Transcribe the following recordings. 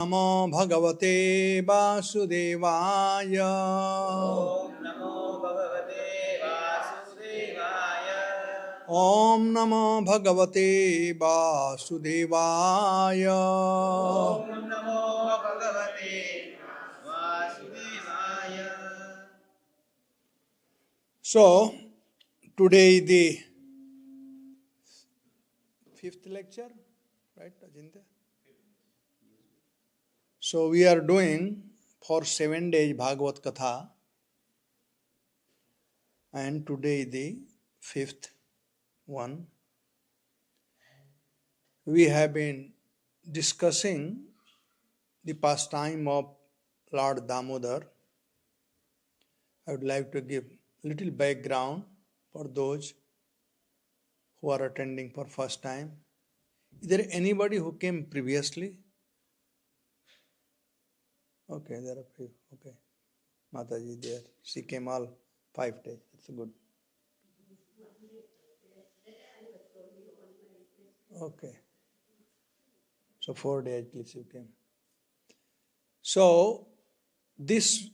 नमो भगवते वासुदेवाय। ॐ नमो भगवते वासुदेवाय। ॐ नमो भगवते वासुदेवाय। ॐ नमो भगवते वासुदेवाय. So, today is the fifth lecture, right, Ajinta? So, we are doing for 7 days Bhagavad Katha, and today is the fifth one. We have been discussing the pastime of Lord Damodar. I would like to give little background for those who are attending for first time. Is there anybody who came previously? Okay, there are few. Okay, Mataji there. She came all 5 days. That's good. Okay. So 4 days at least you came. So this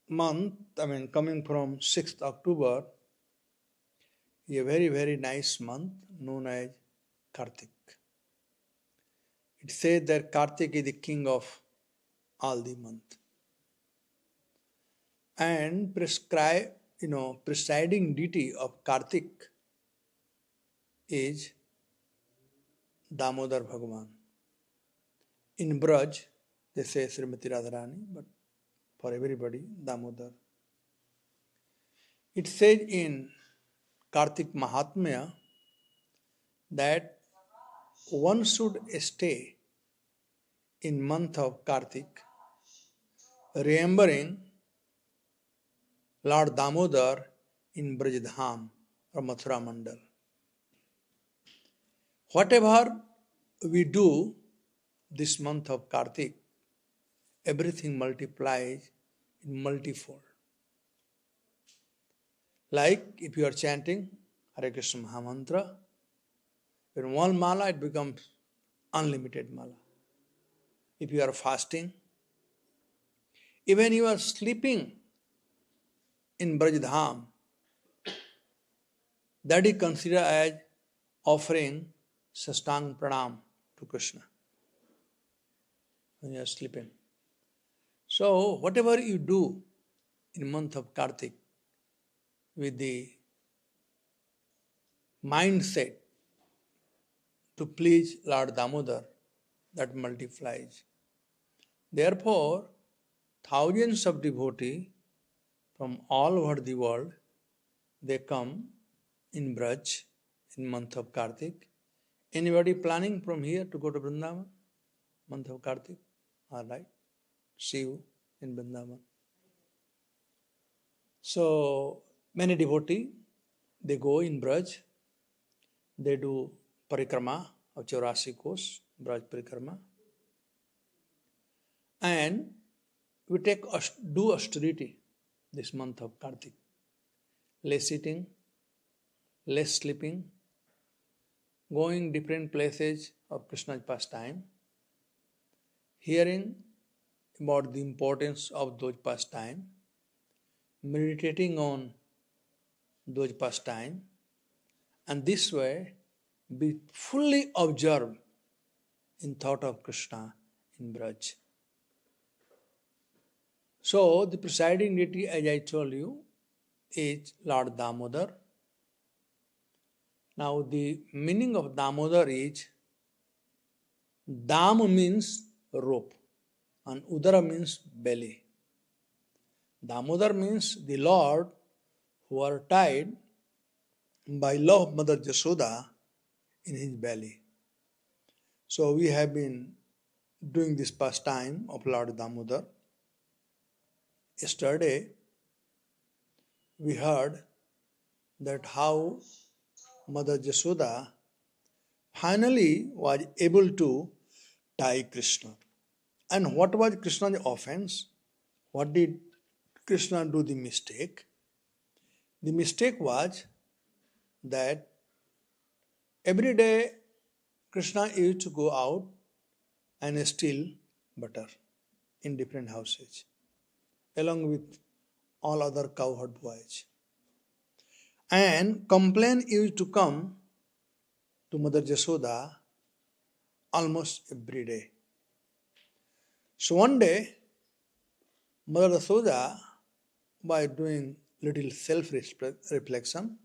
month, coming from 6th October, is a very, very nice month known as Kartik. It says that Kartik is the king of all the month. And presiding deity of Kartik is Damodar Bhagavan. In Braj, they say Srimati Radharani, but for everybody, Damodar. It says in Kartik Mahatmya that one should stay in month of Kartik remembering Lord Damodar in Brajdham or Mathura Mandal. Whatever we do this month of Kartik, everything multiplies in multifold. Like if you are chanting Hare Krishna Mahamantra, in one mala it becomes unlimited mala. If you are fasting, even you are sleeping in Brajdham, that is considered as offering Sastang Pranam to Krishna when you are sleeping. So whatever you do in month of Kartik with the mindset to please Lord Damodar, that multiplies. Therefore, thousands of devotees from all over the world, they come in Braj in month of Kartik. Anybody planning from here to go to Vrindavan? Month of Kartik? All right. See you in Vrindavan. So, many devotees, they go in Braj. They do parikrama of 84 course, Braj parikrama. And we do austerity this month of Kartik. Less eating, less sleeping, going different places of Krishna's pastime, hearing about the importance of those pastime, meditating on those pastime, and this way be fully absorbed in thought of Krishna in Braj. So the presiding deity, as I told you, is Lord Damodar. Now the meaning of Damodar is, Dam means rope and Udara means belly. Damodar means the Lord who are tied by love of Mother Jashoda in his belly. So we have been doing this pastime of Lord Damodar. Yesterday we heard that how Mother Jashoda finally was able to tie Krishna. And what was Krishna's offense? What did Krishna do the mistake? The mistake was that every day Krishna used to go out and steal butter in different houses, along with all other cowherd boys. And complaint used to come to Mother Jasoda almost every day. So one day, Mother Jasoda, by doing little self-reflection,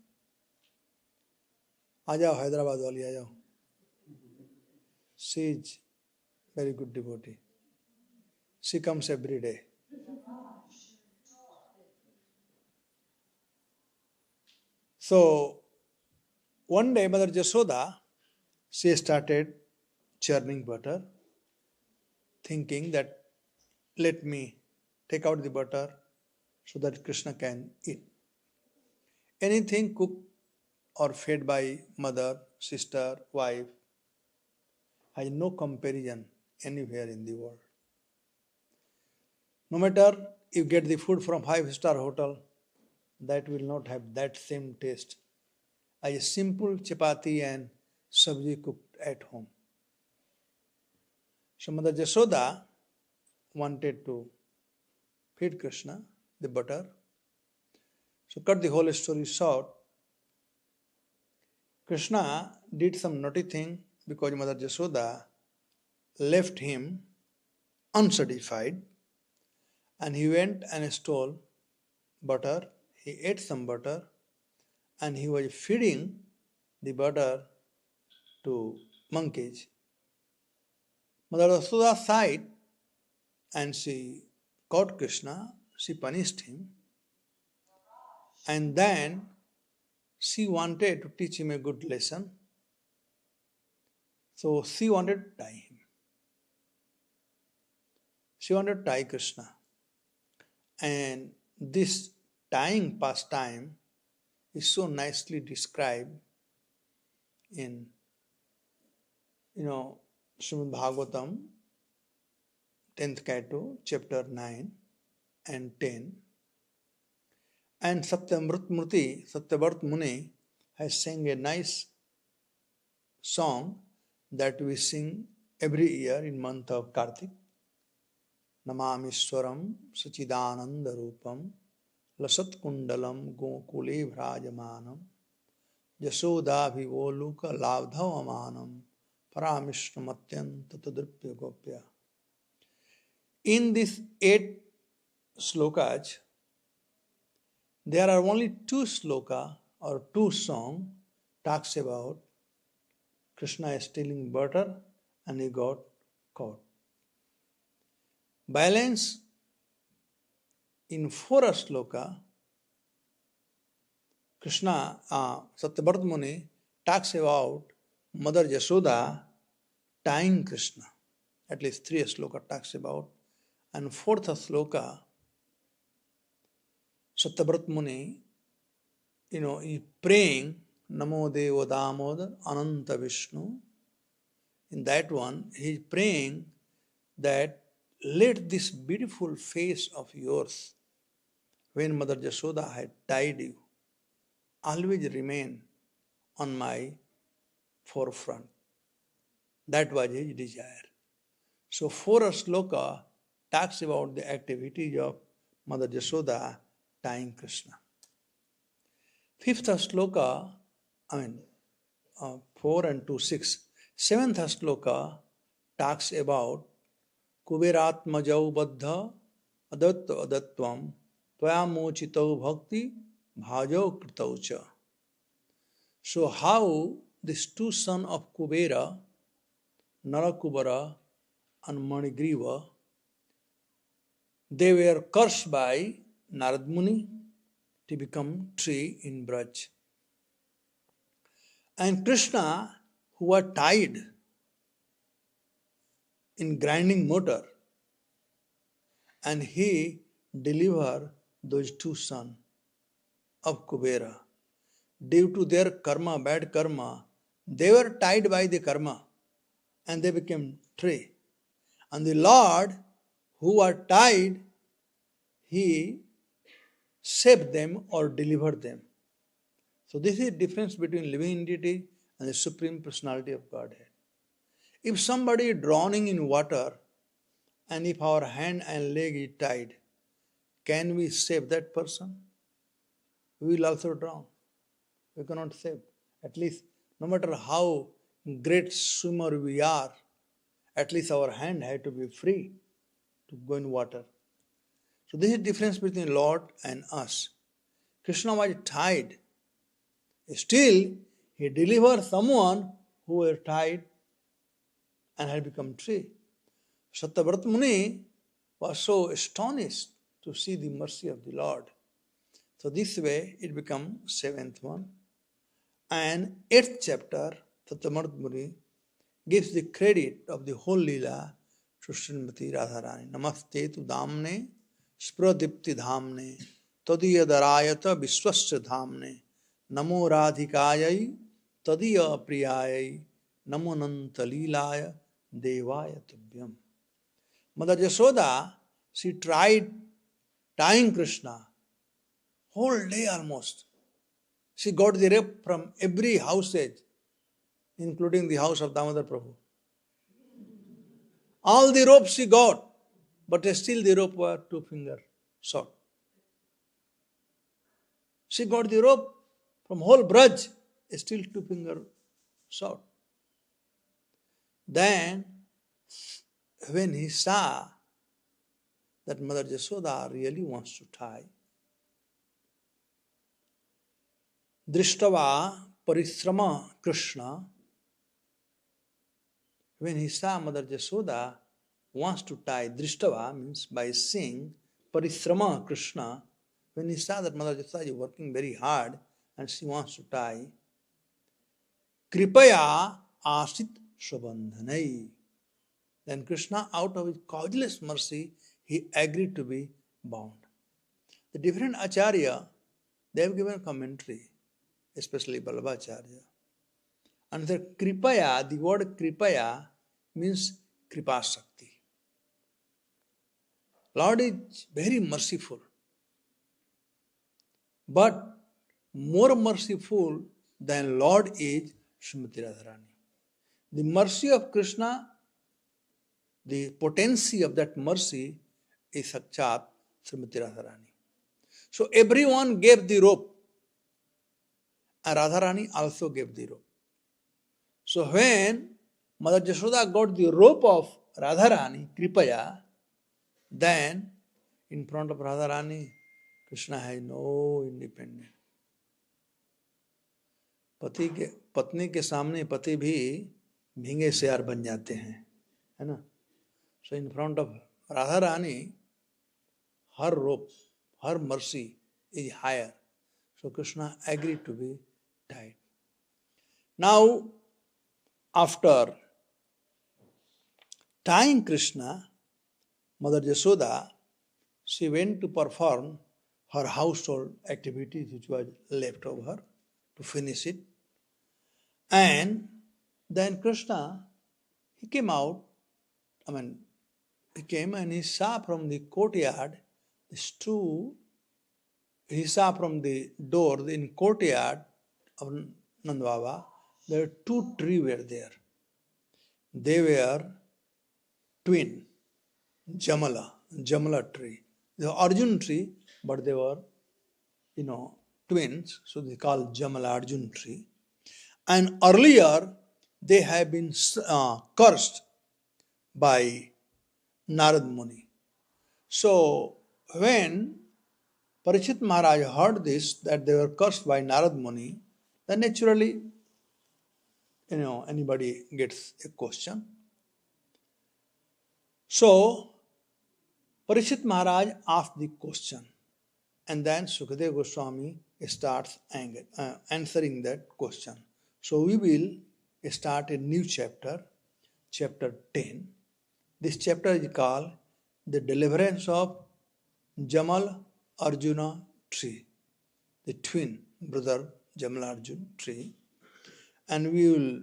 आ जाओ हैदराबाद वाली आ जाओ. She is very good devotee. She comes every day. So one day Mother Jasoda, she started churning butter, thinking that let me take out the butter so that Krishna can eat. Anything cooked or fed by mother, sister, wife has no comparison anywhere in the world. No matter you get the food from 5-star hotel, that will not have that same taste as a simple chapati and sabji cooked at home. So Mother Jasoda wanted to feed Krishna the butter. So cut the whole story short. Krishna did some naughty thing because Mother Jasoda left him unsatisfied, and he went and stole butter. He ate some butter and he was feeding the butter to monkeys. Mother Jasoda sighed and she caught Krishna, she punished him, and then she wanted to teach him a good lesson. So she wanted to tie him. She wanted to tie Krishna. And this tying pastime is so nicely described in, Srimad Bhagavatam, 10th canto, chapter 9 and 10. And Satyavart Muni has sang a nice song that we sing every year in month of Kartik. Namamishwaram Sachidananda Rupam Lasat Kundalam Gokule Vrajamanam Jasoda Vivoluka Lavdhavamanam Paramishramatyan Tatadrupya Gopya. In these 8 slokas, there are only 2 sloka or 2 songs talks about Krishna is stealing butter and he got caught. Balance in 4 sloka, Krishna, Satyavart Muni talks about Mother Jasoda tying Krishna. At least 3 sloka talks about. And 4th sloka, Satyavrat Muni, is praying Namo Deva Damodar Ananta Vishnu. In that one, he is praying that let this beautiful face of yours, when Mother Jasoda had tied you, always remain on my forefront. That was his desire. So 4 sloka talks about the activities of Mother Jasoda tying Krishna. 5th sloka, 4 and 2, 6. 7th sloka talks about Kuberatmajau Baddha Adatta Adatvam Tvaya Mochitau Bhakti Bhajau Kritaucha. So how these 2 sons of Kubera, Narakubara and Manigriva, they were cursed by Narad Muni to become tree in Braj. And Krishna, who was tied in grinding mortar, and he delivered those 2 sons of Kubera. Due to their karma, bad karma, they were tied by the karma and they became tree. And the Lord, who was tied, he saved them or delivered them. So this is the difference between living entity and the Supreme Personality of Godhead. If somebody is drowning in water and if our hand and leg is tied, can we save that person? We will also drown. We cannot save. At least, no matter how great swimmer we are, at least our hand had to be free to go in water. So this is the difference between Lord and us. Krishna was tied. Still, he delivered someone who were tied and had become free. Satyavrat Muni was so astonished to see the mercy of the Lord. So this way it becomes seventh one. And eighth chapter, Satyavrat Muni gives the credit of the whole Leela to Srimati Radharani. Namaste tu damne spradipti dhamne tadiyadarayata viswasya dhamne namo radhikayai tadiya priyayai namo nantalilayaya devaya tubhyam. Mother Yashoda, she tried tying Krishna whole day almost. She got the rope from every houseage, including the house of Damodar Prabhu. All the ropes she got, but still the rope was 2 finger short. She got the rope from whole Braj, still 2 finger short. Then, when he saw that Mother Yashoda really wants to tie, Drishtava Parishrama Krishna, when he saw Mother Yashoda wants to tie, Drishtava means by seeing, Parishrama Krishna, when he saw that Mother Yashoda is working very hard and she wants to tie, Kripaya Asit Shobandhanai. Then Krishna, out of his causeless mercy, he agreed to be bound. The different Acharya, they have given commentary, especially Balabhacharya. And the Kripaya, the word Kripaya means Kripa Shakti. Lord is very merciful. But more merciful than Lord is Srimati Radharani. The mercy of Krishna, the potency of that mercy is Sakshat Srimati Radharani. So everyone gave the rope, and Radharani also gave the rope. So when Mother Yashoda got the rope of Radharani, Kripaya, then in front of Radharani, Krishna has no independence. पत्नी के सामने पति भी भींगे शेर बन जाते हैं, है ना? So in front of Radharani, her rope, her mercy is higher. So Krishna agreed to be tied. Now, after tying Krishna, Mother Yashoda, she went to perform her household activities which was left over to finish it. And then Krishna, he came out, he came and he saw from the courtyard, he saw from the door in courtyard of Nand Baba, there were 2 trees were there. They were twin, Jamala tree. They were Arjun tree, but they were, twins, so they called Jamala Arjun tree. And earlier, they have been cursed by Narad Muni. So, when Parikshit Maharaj heard this, that they were cursed by Narad Muni, then naturally, anybody gets a question. So, Parikshit Maharaj asked the question, and then Sukadeva Goswami starts answering that question. So we will start a new chapter, chapter 10. This chapter is called The Deliverance of Jamal Arjuna Tree, the twin brother Jamal Arjun tree. And we will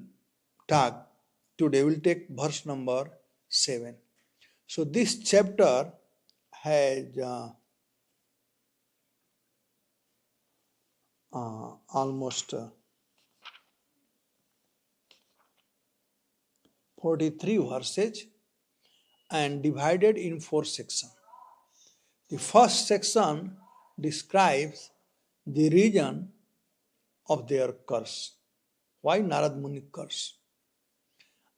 talk, today we'll take verse number 7. So this chapter has almost 43 verses, and divided in 4 sections. The first section describes the reason of their curse. Why Narad Muni curse?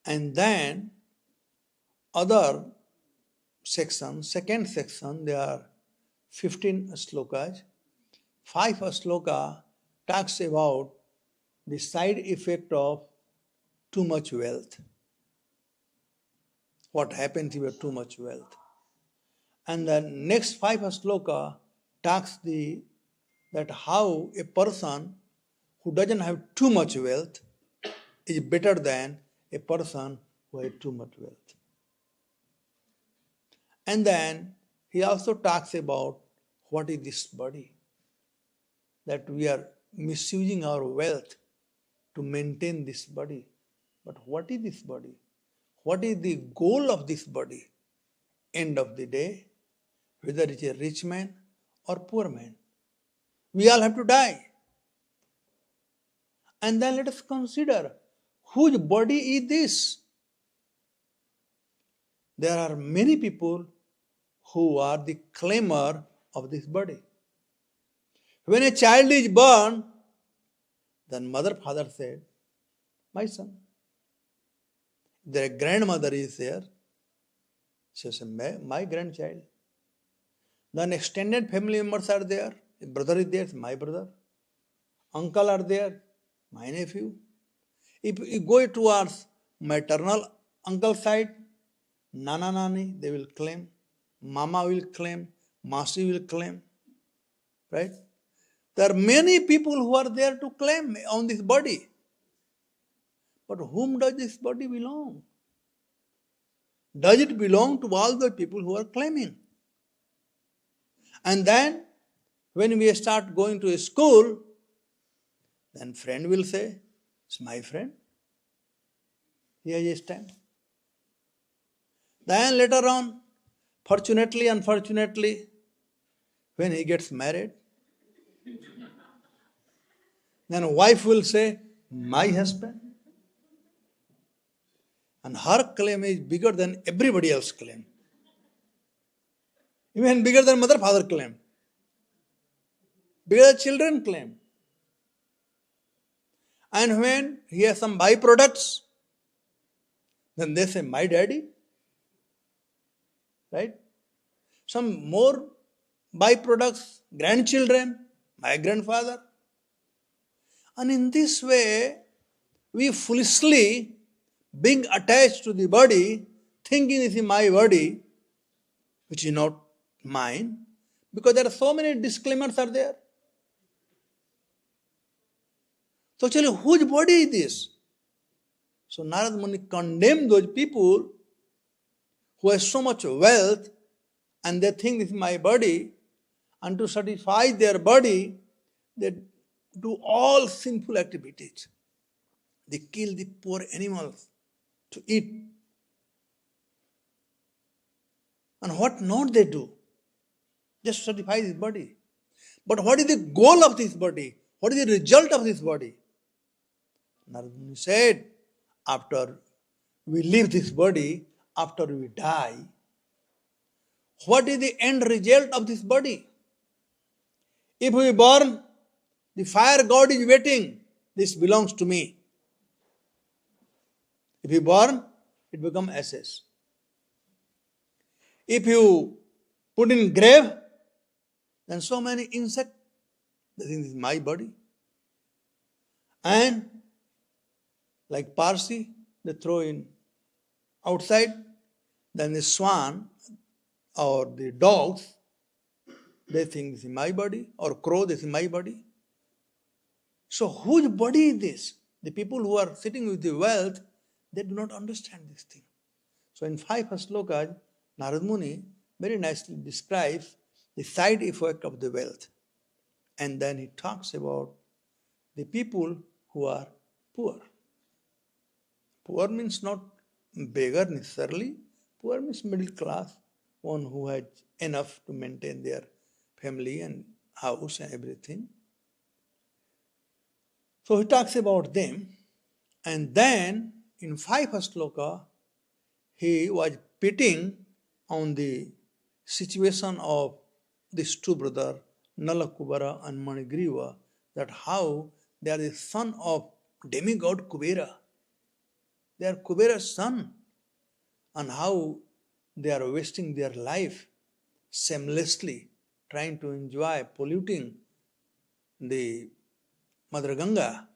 And then other section, second section, there are 15 slokas. 5 sloka talks about the side effect of too much wealth. What happens if you have too much wealth? And the next 5 sloka talks that how a person who doesn't have too much wealth is better than a person who has too much wealth. And then he also talks about what is this body, that we are misusing our wealth to maintain this body. But what is this body? What is the goal of this body? End of the day, whether it's a rich man or poor man, we all have to die. And then let us consider whose body is this? There are many people who are the claimer of this body. When a child is born, then mother, father said, my son. Their grandmother is there. She says, my grandchild. Then extended family members are there. A brother is there, my brother. Uncle are there, my nephew. If you go towards maternal uncle side, Nana Nani, they will claim. Mama will claim. Masi will claim. Right? There are many people who are there to claim on this body. But whom does this body belong? Does it belong to all the people who are claiming? And then, when we start going to a school, then friend will say, it's my friend. He has his time. Then later on, fortunately, unfortunately, when he gets married, then wife will say, my husband. And her claim is bigger than everybody else's claim. Even bigger than mother, father claim. Bigger than children claim. And when he has some byproducts, then they say, my daddy. Right? Some more byproducts, grandchildren, my grandfather. And in this way, we foolishly being attached to the body, thinking this is my body, which is not mine, because there are so many disclaimers are there. So actually, whose body is this? So Narad Muni condemned those people who have so much wealth and they think this is my body, and to satisfy their body, they do all sinful activities. They kill the poor animals to eat. And what not they do? Just satisfy this body. But what is the goal of this body? What is the result of this body? Narad Muni said, after we leave this body, after we die, what is the end result of this body? If we burn, the fire god is waiting. This belongs to me. If you burn, it becomes ashes. If you put in grave, then so many insects, they think this is my body. And like Parsi, they throw in outside, then the swan or the dogs, they think this is my body, or crow, this is my body. So whose body is this? The people who are sitting with the wealth, they do not understand this thing. So in 5 slokas, Narad Muni very nicely describes the side effect of the wealth. And then he talks about the people who are poor. Poor means not beggar necessarily. Poor means middle class, one who has enough to maintain their family and house and everything. So he talks about them. And then in 5 sloka, he was pitting on the situation of these two brothers, Nala Kubara and Manigriva, that how they are the son of demigod Kuvera. They are Kuvera's son, and how they are wasting their life shamelessly, trying to enjoy, polluting the Mother Ganga,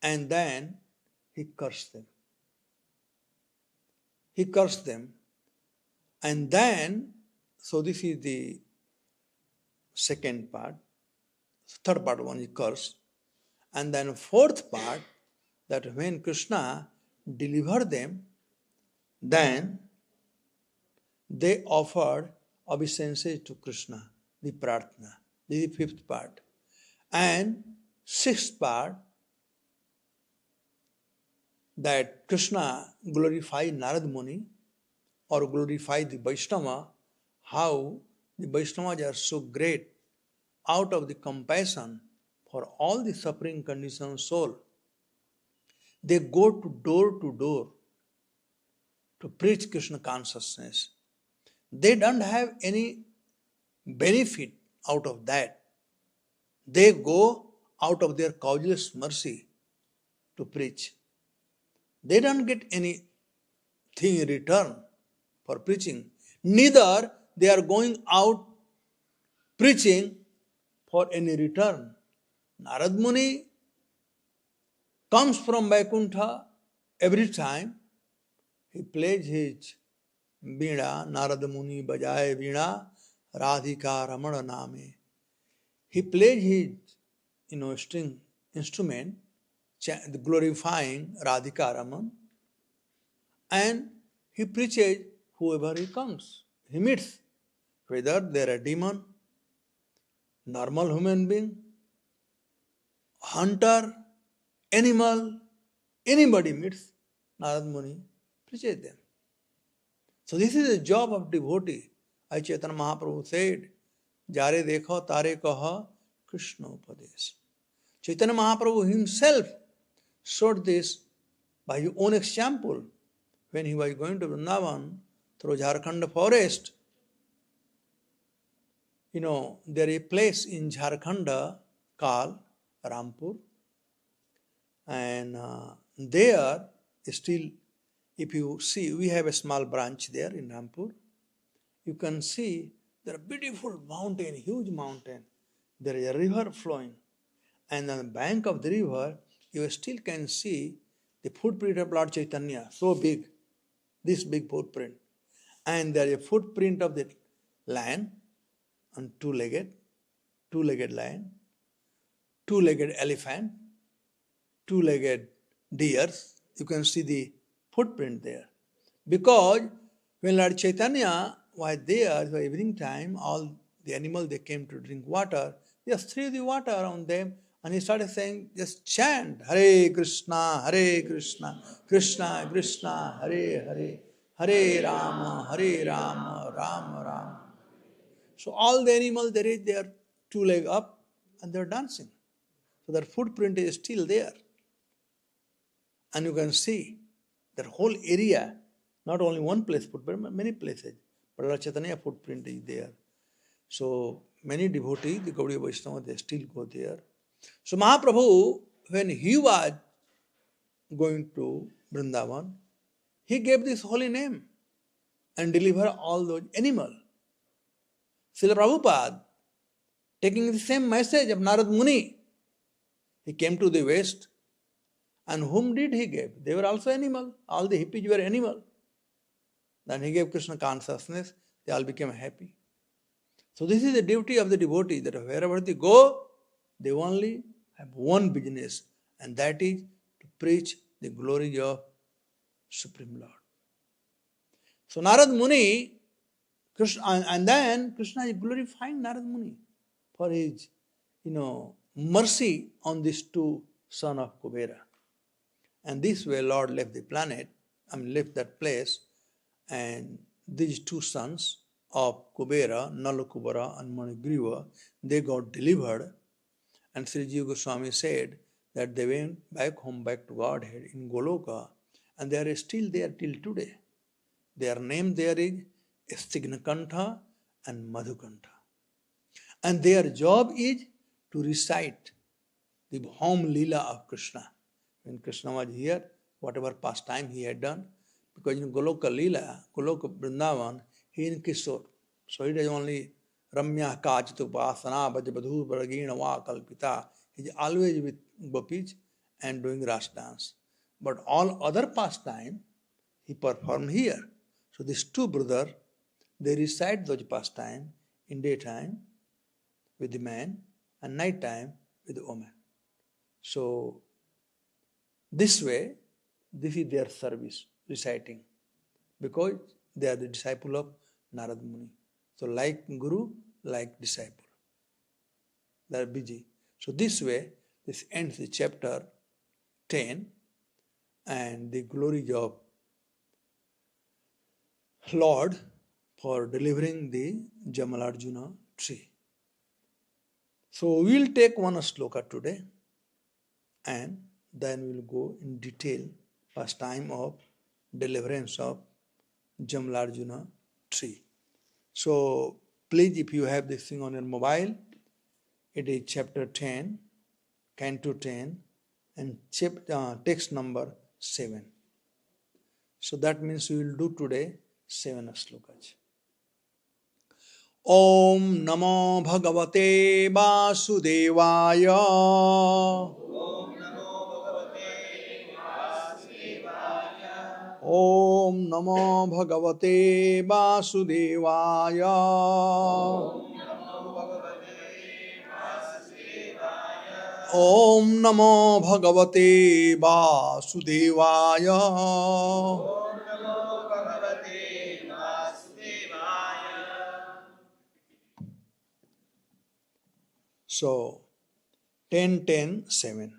and then he cursed them. He cursed them, and then, so this is the second part. Third part one he cursed, and then fourth part, that when Krishna delivered them, then they offered obeisances to Krishna, the prarthana. This is the fifth part. And sixth part, that Krishna glorified Narad Muni or glorified the Vaishnava, how the Vaishnavas are so great out of the compassion for all the suffering conditioned soul. They go to door to preach Krishna consciousness. They don't have any benefit out of that. They go out of their causeless mercy to preach. They don't get anything in return for preaching. Neither they are going out preaching for any return. Narad Muni comes from Vaikuntha every time. He plays his Veena, Narad Muni bajaye Veena, Radhika Ramana Name. He plays his string instrument, glorifying Radhika Raman, and he preaches whoever he comes, he meets, whether they're a demon, normal human being, hunter, animal, anybody meets, Narad Muni preaches them. So this is the job of devotee. As Chaitanya Mahaprabhu said, Jare dekho tare kaha Krishna upadesh. Chaitanya Mahaprabhu himself showed this by his own example when he was going to Vrindavan through Jharkhand forest. There is a place in Jharkhand called Rampur, and there still, if you see, we have a small branch there in Rampur. You can see there are beautiful mountain, huge mountain. There is a river flowing, and on the bank of the river, you still can see the footprint of Lord Chaitanya, so big, this big footprint. And there is a footprint of the lion, and two-legged lion, two-legged elephant, two-legged deers. You can see the footprint there. Because when Lord Chaitanya was there for evening time, all the animals, they came to drink water, just threw the water around them, and he started saying, just chant, Hare Krishna, Krishna Krishna, Hare Hare, Hare Rama, Rama Rama. So all the animals, they raised their two legs up and they are dancing. So their footprint is still there. And you can see that whole area, not only one place footprint, but many places. But Lord Chaitanya footprint is there. So many devotees, the Gaudiya Vaishnava, they still go there. So Mahaprabhu, when he was going to Vrindavan, he gave this holy name and delivered all those animals. Srila Prabhupada, taking the same message of Narad Muni, he came to the West, and whom did he give? They were also animal. All the hippies were animal. Then he gave Krishna consciousness, they all became happy. So this is the duty of the devotee, that wherever they go, they only have one business, and that is to preach the glory of Supreme Lord. So Narad Muni, Krishna, and then Krishna is glorifying Narad Muni for his, mercy on these two sons of Kubera. And this way Lord left the planet, left that place, and these two sons of Kubera, Nalakubara and Manigriva, they got delivered. And Sri Jiva Goswami said that they went back home, back to Godhead in Goloka, and they are still there till today. Their name there is Stignakantha and Madhukantha. And their job is to recite the home Leela of Krishna. When Krishna was here, whatever pastime he had done, because in Goloka Leela, Goloka Vrindavan, he in Kishore. So it is only Ramya Kachitu Pasana Bhajabadhu Baragina Va Kalpita. He is always with gopis and doing ras dance. But all other pastime he performed here. So these two brothers, they recite those pastime in daytime with the man and night time with the woman. So this way, this is their service, reciting, because they are the disciple of Narad Muni. So like Guru, like disciple. They are busy. So this way, this ends the chapter 10 and the glories of Lord for delivering the Jamalarjuna tree. So we will take one sloka today and then we will go in detail past time of deliverance of Jamalarjuna tree. So please, if you have this thing on your mobile, it is chapter 10, canto 10 and text number 7. So that means we will do today 7 slokas. Om Namo Bhagavate Vasudevaya. Om Namo Bhagavate Vasudevaya. Om Namo Bhagavate Vasudevaya. So 10:10:7.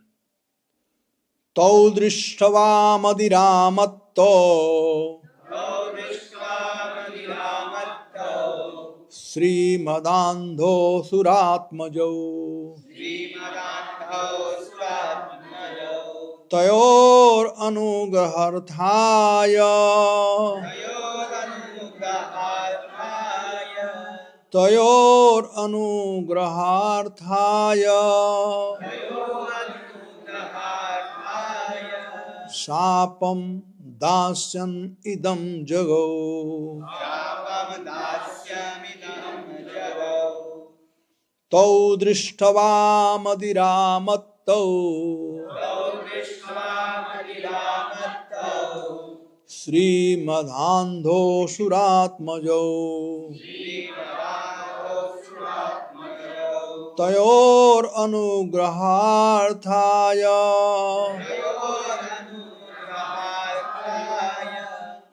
Tau drishtva madiramatto Srimadandho Suratmajo Tayor anugraharthaya Tayor anugraharthaya Shapam dasyan idam jago Tau drishtva madiramatto Srimadandho Suratmajo Tayor anugraharthaya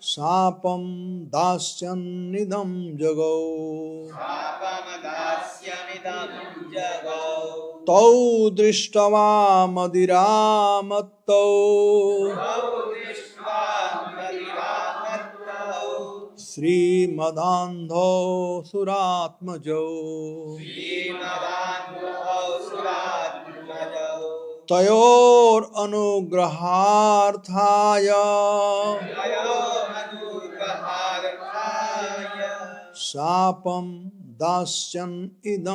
Sapam dasyan nidam jago Tau drishtva madiramatto Srimadandho Suratmajo Tayor anugraharthaya Sapam dasyan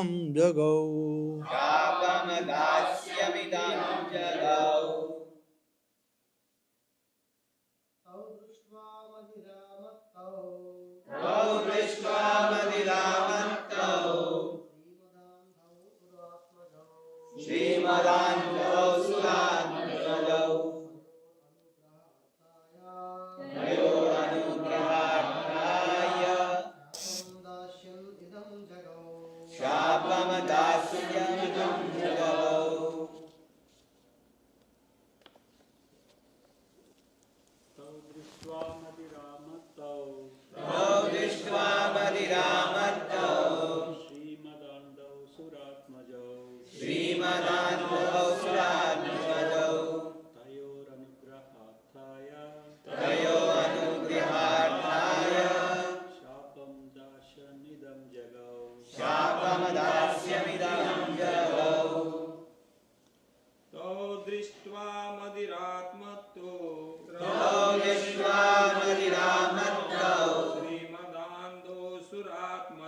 idam jago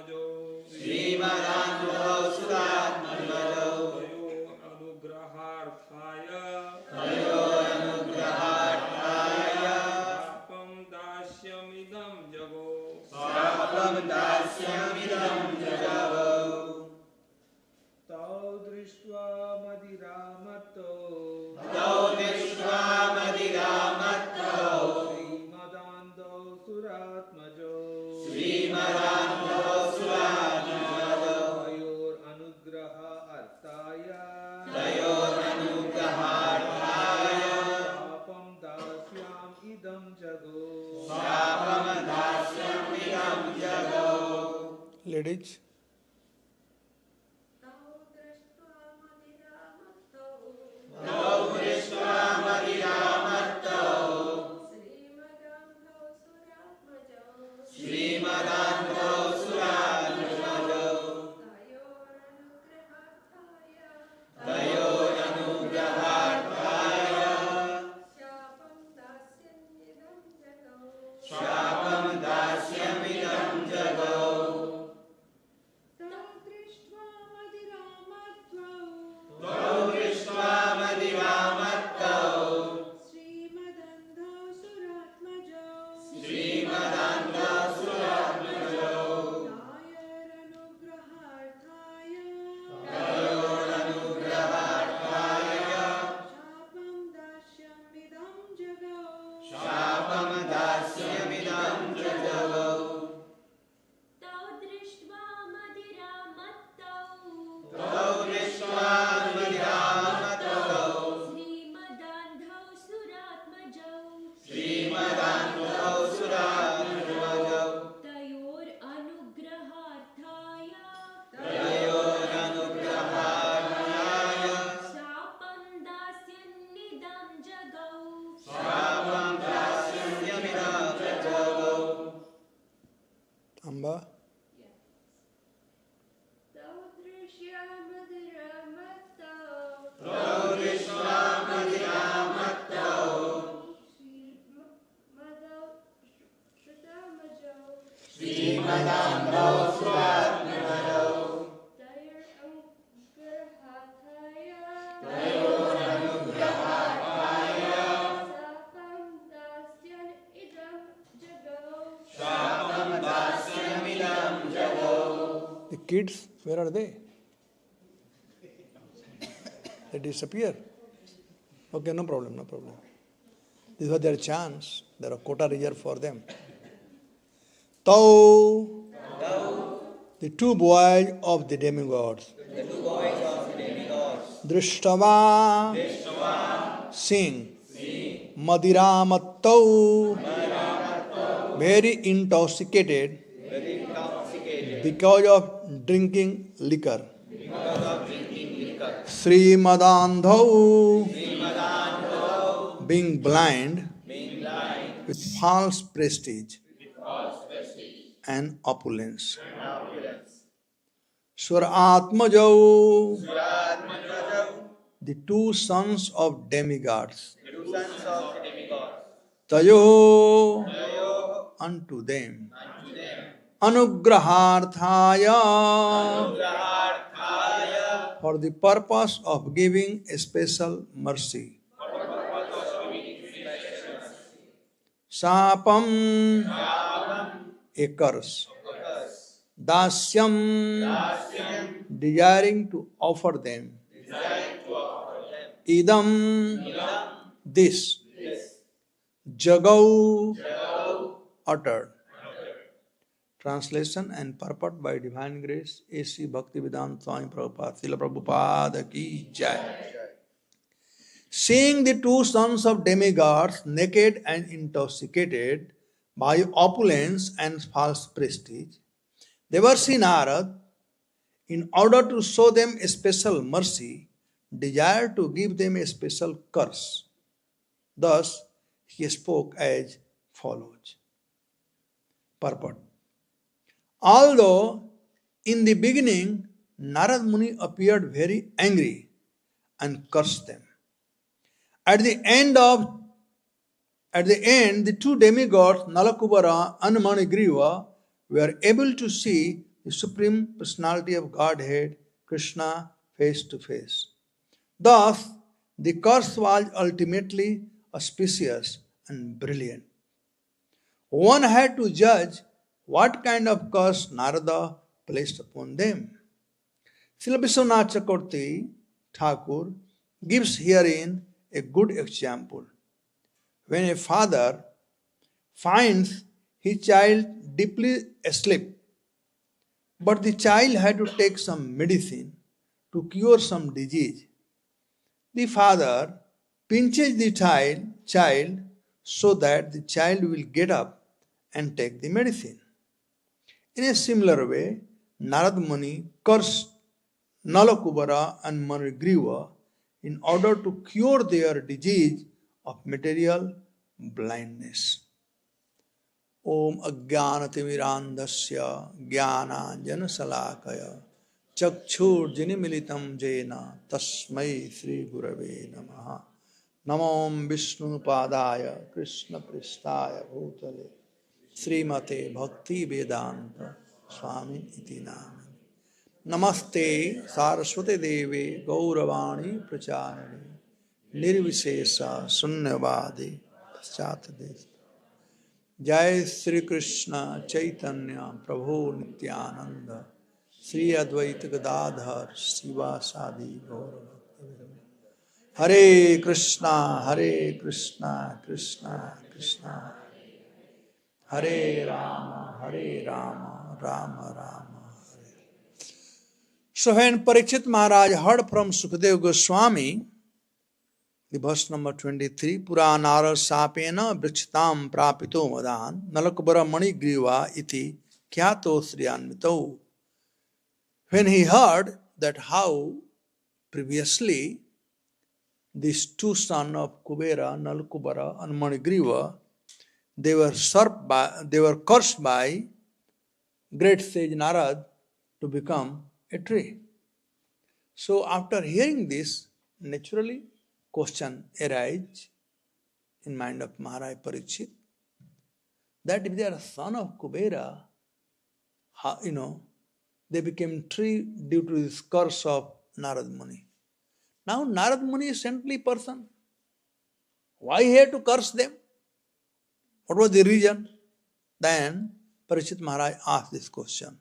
श्रीमदान्धो सुरात्मजो तयोरनुग्रहार्थाय शापं दास्यमिदं जगौ तौ दृष्ट्वा मदिरामत्तो श्रीमदान्धो सुरात्मजो शापं दास्यमिदं जगौ Ladies, Amba. The kids, where are they? They disappear. Okay, no problem, no problem. This was their chance. There are quota reserved for them. Tau, the two boys of the demigods. Drishtava, sing. Madiramatau, very intoxicated because of drinking liquor. Srimadandhau, being blind with false prestige and opulence. Swaratmajau, the two sons of demigods. Tayo, unto them. Anugraharthaya, for the purpose of giving a special mercy. Sapam, a curse. Dasyam, desiring to offer them. Idam, this. Jagau, uttered. Translation and purport by Divine Grace, A.C. Bhaktivedanta Swami Prabhupada, Srila Prabhupada ki jai. Seeing the two sons of demigods naked and intoxicated by opulence and false prestige, Devarsi Narad, in order to show them a special mercy, desired to give them a special curse. Thus, he spoke as follows. Purport. Although in the beginning Narad Muni appeared very angry and cursed them, at the end, the two demigods, Nalakubara and Manigriva, were able to see the Supreme Personality of Godhead, Krishna, face to face. Thus, the curse was ultimately auspicious and brilliant. One had to judge what kind of curse Narada placed upon them. Srila Vishwanath Chakravarti Thakur gives herein a good example. When a father finds his child deeply asleep, but the child had to take some medicine to cure some disease, the father pinches the child so that the child will get up and take the medicine. In a similar way, Narad Muni cursed Nalakubara and Manigriva in order to cure their disease of material blindness. Om Ajnanatimirandasya Jnananjana Salakaya Chakshur Jinimilitam Jena Tasmai Sri Gurave Namaha Namom Vishnu Padaya Krishna Pristaya Bhutale Srimate Bhakti Vedanta Swami Iti Namani Namaste Saraswati Devi Gauravani Pracharani Nirvishesha Sunyavadi Paschatadesi Jai Sri Krishna Chaitanya Prabhu Nityananda Sri Advaita Gadadhar Sivasadi Gauravakti Hare Krishna Krishna Krishna Hare Rama Rama Rama. So when Parikshit Maharaj heard from Sukadeva Goswami, the verse number 23, Puranara sapena vrikshitam prapito vadan nalakubara manigriva iti kyato sriyanmito. When he heard that how previously these two sons of Kubera, Nalakubara and Manigriva, they were cursed by great sage Narad to become a tree. So after hearing this, naturally question arises in mind of Maharaj Parikshit that if they are son of Kubera, they became tree due to this curse of Narad Muni. Now Narad Muni is saintly person. Why he had to curse them? What was the reason? Then Parikshit Maharaj asked this question.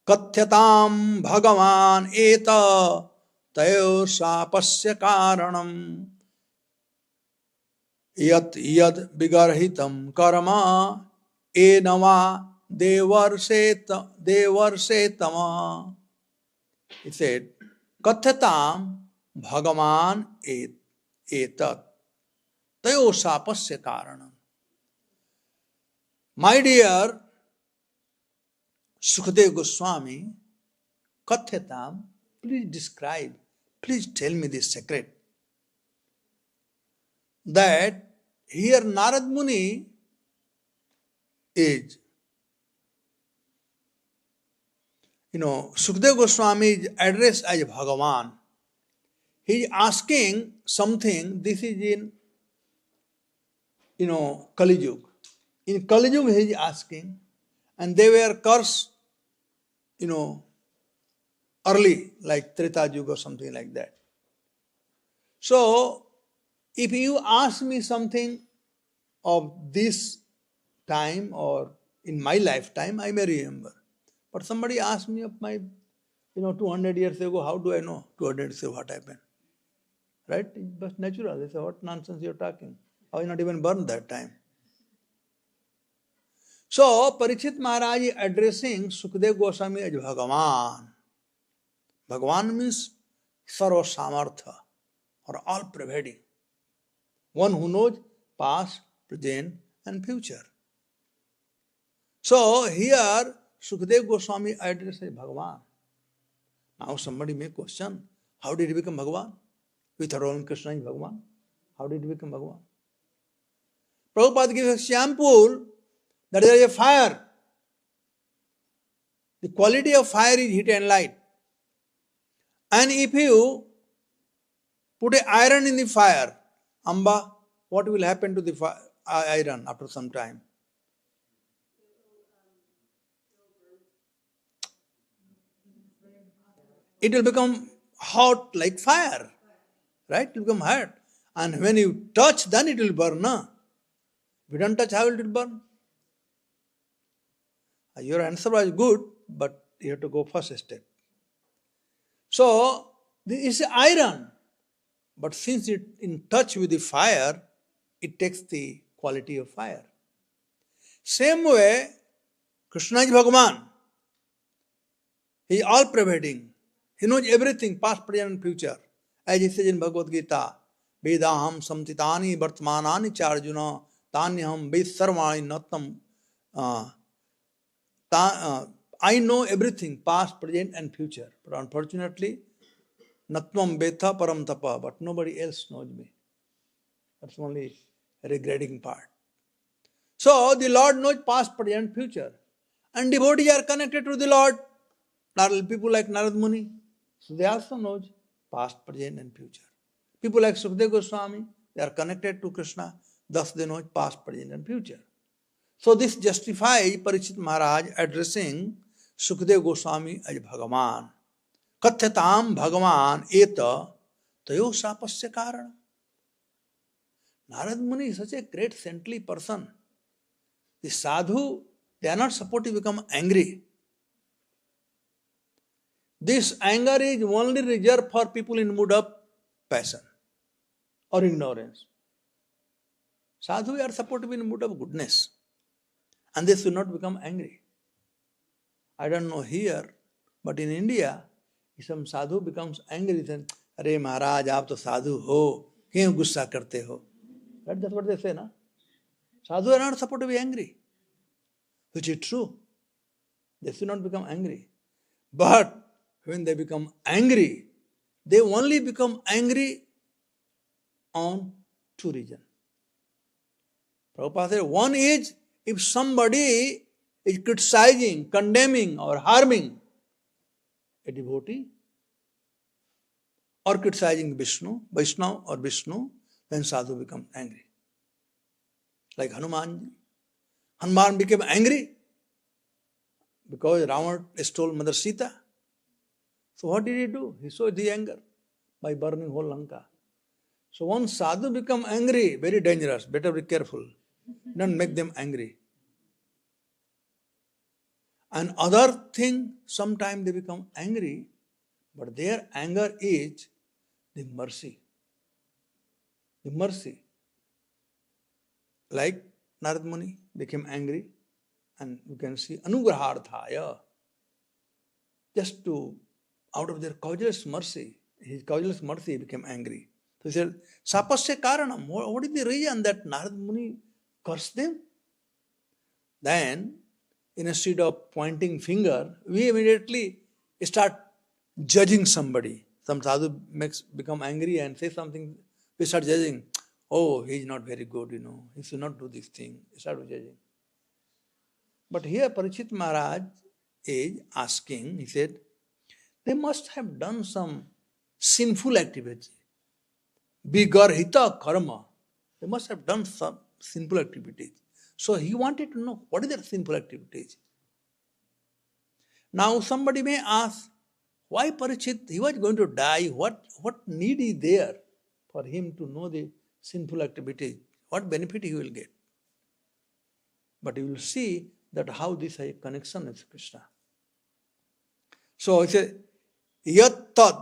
Kathyatam Bhagavan eta tayo sapasya karanam yat vigarhitam karma enava devarsetama. He said, Kathyatam Bhagavan etat tayo sapasya karanam. My dear Sukadeva Goswami, Kathyatam, please describe, please tell me the secret. That here Narad Muni is, Sukadeva Goswami is addressed as Bhagavan. He is asking something, this is in, Kali Yuga. In Kali Yuga he is asking, and they were cursed, early, like Treta Yuga or something like that. So, if you ask me something of this time or in my lifetime, I may remember. But somebody asked me of my, 200 years ago, how do I know 200 years ago what happened? Right? It's natural. They say, what nonsense you're talking? How you not even born that time? So, Parikshit Maharaj is addressing Sukadeva Goswami as Bhagavan. Bhagavan means Sarva Samartha, or all-pervading. One who knows past, present and future. So, here Sukadeva Goswami addresses Bhagavan. Now somebody may question, how did he become Bhagavan? We thought only Krishna is Bhagavan. How did he become Bhagavan? Prabhupada gives an example that there is a fire. The quality of fire is heat and light. And if you put an iron in the fire, Amba, what will happen to the iron after some time? it will become hot like fire. Right? It will become hot. And when you touch, then it will burn. No? If you don't touch, how will it burn? Your answer was good, but you have to go first step. So, this is iron. But since it in touch with the fire, it takes the quality of fire. Same way, Krishna is Bhagavan. He is all pervading. He knows everything, past, present, and future. As he says in Bhagavad Gita, Vedaham samtitani vartmanani charjuna tanyaham ved sarvani nattam. I know everything, past, present, and future. But unfortunately, natvam betha param tapa, but nobody else knows me. That's only a regretting part. So, the Lord knows past, present, future. And devotees are connected to the Lord. People like Narad Muni, so they also know past, present, and future. People like Sukadeva Goswami, they are connected to Krishna, thus they know past, present, and future. So this justifies Parikshit Maharaj addressing Sukadeva Goswami as Bhagavan. Kathyatam Bhagavan eta tayo sapasya karana. Narad Muni is such a great saintly person. The sadhu, they are not supposed to become angry. This anger is only reserved for people in mood of passion or ignorance. Sadhu are supposed to be in mood of goodness. And they should not become angry. I don't know here, but in India, if some sadhu becomes angry, then, Arey Maharaj, aap to sadhu ho, kyun gussa karte ho? Right? That's what they say, na? Sadhu are not supposed to be angry, which is true. They should not become angry. But when they become angry, they only become angry on two reasons. Prabhupada said, one is if somebody is criticizing, condemning or harming a devotee or criticizing Vaishnava or Vishnu, then sadhu becomes angry. Like Hanuman. Hanuman became angry because Ravana stole Mother Sita. So what did he do? He showed the anger by burning whole Lanka. So once sadhu become angry, very dangerous, better be careful. Don't make them angry. And other thing, sometimes they become angry, but their anger is the mercy. The mercy. Like Narad Muni became angry, and you can see Anugraharthaya. Just to, out of their causeless mercy, his causeless mercy became angry. So he said, Sapasya Karanam. What is the reason that Narad Muni cursed them? Then, instead of pointing finger, we immediately start judging somebody. Some sadhu become angry and say something, we start judging. Oh, he is not very good, he should not do this thing. We start judging. But here Parikshit Maharaj is asking, he said, they must have done some sinful activity. Vigarhita karma. They must have done some sinful activities. So he wanted to know what is their sinful activities. Now somebody may ask, why Parikshit, he was going to die, what need is there for him to know the sinful activities? What benefit he will get? But you will see that how this has a connection with Krishna. So he said, Yat tad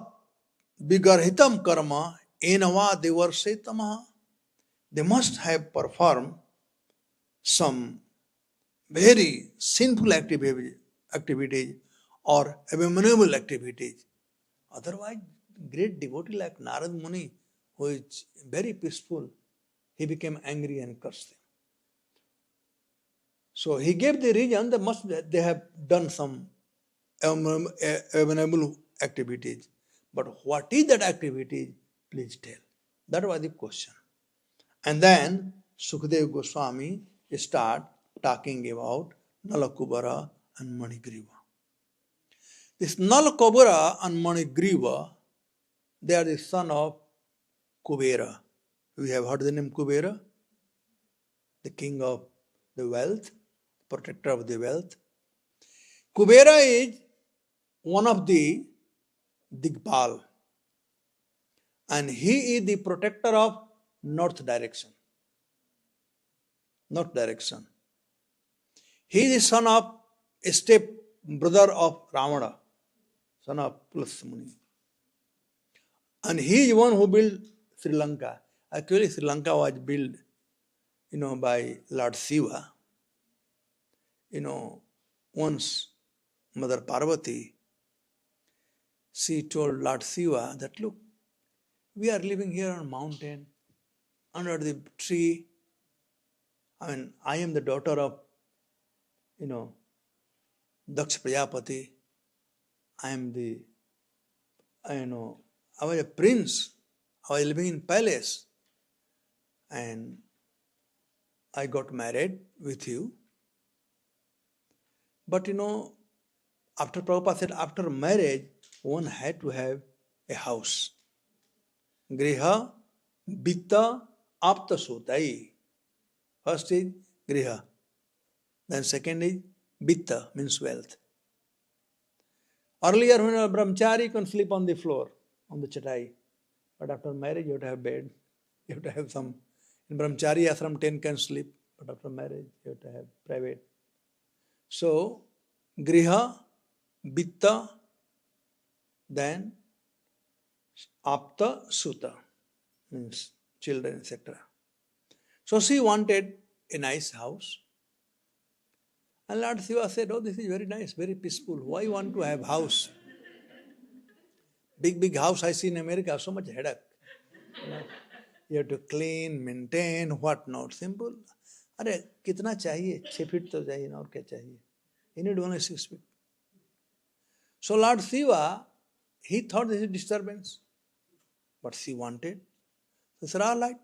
vigarhitam karma enava devarsetamaha. They must have performed some very sinful activities or abominable activities. Otherwise, great devotee like Narad Muni, who is very peaceful, he became angry and cursed them. So he gave the reason that they have done some abominable activities. But what is that activity? Please tell. That was the question. And then Sukadeva Goswami start talking about Nalakubara and Manigriva. This Nalakubara and Manigriva, they are the son of Kuvera. We have heard the name Kuvera, the king of the wealth, protector of the wealth. Kuvera is one of the Digpal. And he is the protector of north direction. North direction. He is the son of a step brother of Ravana, son of Pulasya Muni. And he is one who built Sri Lanka. Actually, Sri Lanka was built, by Lord Shiva. Once Mother Parvati, she told Lord Shiva that, look, we are living here on a mountain, under the tree. I am the daughter of, Daksha Prajapati. I was a prince. I was living in palace. And I got married with you. But after Prabhupada said, after marriage, one had to have a house. Griha, Vitta, Apta Sutai. First is Griha. Then second is Vitta, means wealth. Earlier, when you were brahmachari, you can sleep on the floor, on the chatai. But after marriage, you have to have bed. You have to have some. In brahmachari ashram, 10 can sleep. But after marriage, you have to have private. So, Griha, Vitta, then Apta Suta, means children, etc. So she wanted a nice house. And Lord Shiva said, oh, this is very nice, very peaceful. Why you want to have house? Big house I see in America, so much headache. You have to clean, maintain, what not. Simple. अरे कितना चाहिए 6 feet तो चाहिए ना और क्या चाहिए you need only 6 feet. So Lord Shiva, he thought this is disturbance, but she wanted. So sir, all right.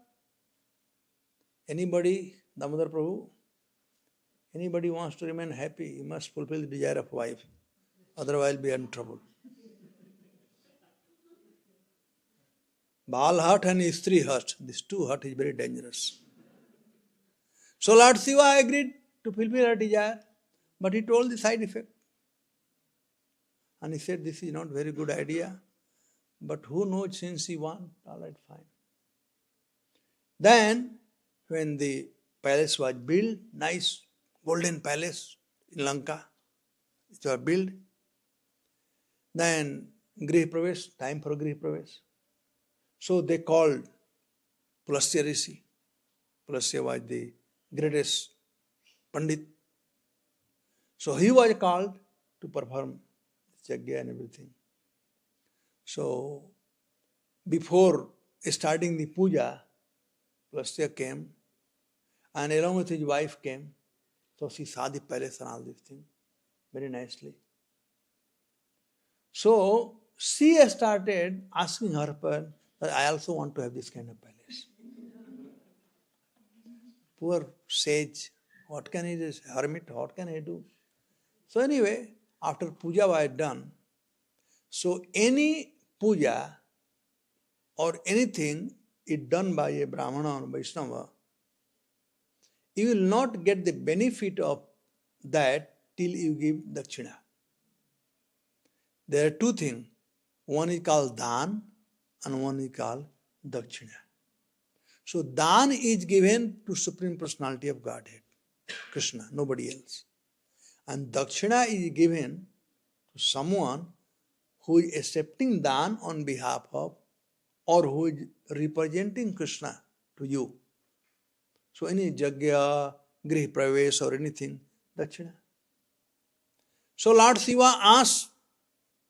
Anybody, Damodar Prabhu, anybody wants to remain happy, he must fulfill the desire of wife, otherwise be in trouble. Bal hurt and Istri hurt, these two hurt is very dangerous. So Lord Shiva agreed to fulfill her desire, but he told the side effect. And he said, this is not very good idea, but who knows, since he wants, all right, fine. Then, when the palace was built, nice golden palace in Lanka, it was built, then Grih Pravesh, time for Grih Pravesh. So they called Pulasya Rishi. Pulasya was the greatest Pandit. So he was called to perform Yajna and everything. So before starting the puja, Pulasya came and along with his wife came. So she saw the palace and all these things very nicely. So she started asking her husband that I also want to have this kind of palace. Poor sage, what can he do? Hermit, what can he do? So anyway, after puja was done, so any puja or anything is done by a Brahmana or Vaishnava, you will not get the benefit of that till you give dakshina. There are two things. One is called dan and one is called dakshina. So dan is given to Supreme Personality of Godhead, Krishna, nobody else. And dakshina is given to someone who is accepting dan on behalf of or who is representing Krishna to you. So any jagya, grih pravesh or anything, dakshina. So Lord Shiva asked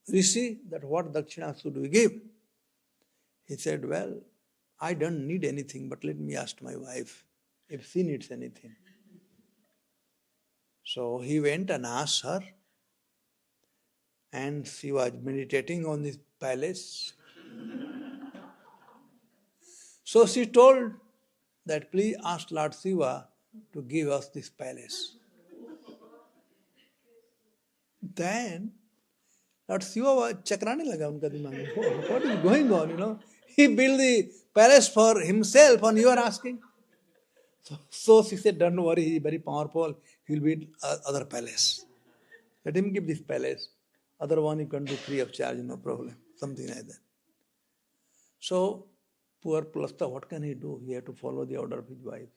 Rishi that what dakshina should we give? He said, well, I don't need anything, but let me ask my wife if she needs anything. So he went and asked her, and she was meditating on this palace. So she told that please ask Lord Shiva to give us this palace. Then Lord Shiva was chakrane laga unka dimag mein. What is going on, He built the palace for himself and you are asking. So she said, don't worry, he is very powerful. He will build other palace. Let him give this palace. Other one you can do free of charge, no problem. something like that. So, poor Pulastya, what can he do? He had to follow the order of his wife.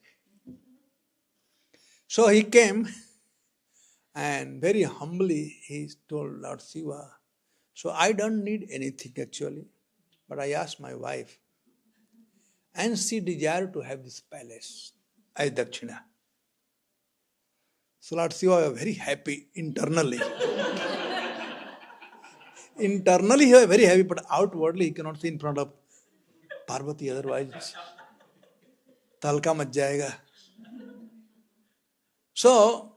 So he came and very humbly he told Lord Shiva, so I don't need anything actually, but I asked my wife, and she desired to have this palace as Dakshina. So Lord Shiva was very happy internally. Internally he was very happy, but outwardly he cannot see in front of Parvati, otherwise talka mat jayega. So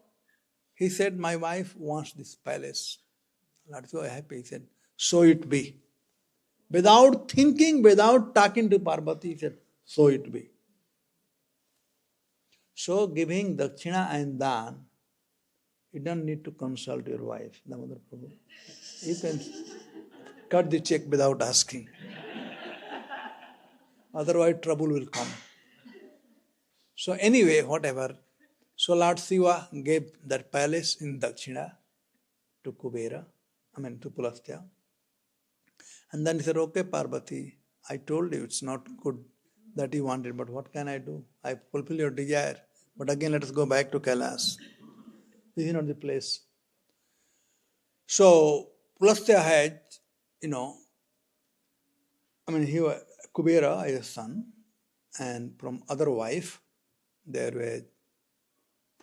he said, my wife wants this palace. Lord Shiva was happy. He said, so it be. Without thinking, without talking to Parvati, he said, so it be. So giving Dakshina and Dan, you don't need to consult your wife, Damodar Prabhu. You can cut the check without asking. Otherwise trouble will come. So anyway, whatever. So Lord Shiva gave that palace in Dakshina to Kubera, to Pulastya. And then he said, okay Parvati, I told you it's not good that you wanted, but what can I do? I fulfill your desire. But again, let us go back to Kailas. This is not the place. So Pulastya had, Kubera is a son, and from other wife, there were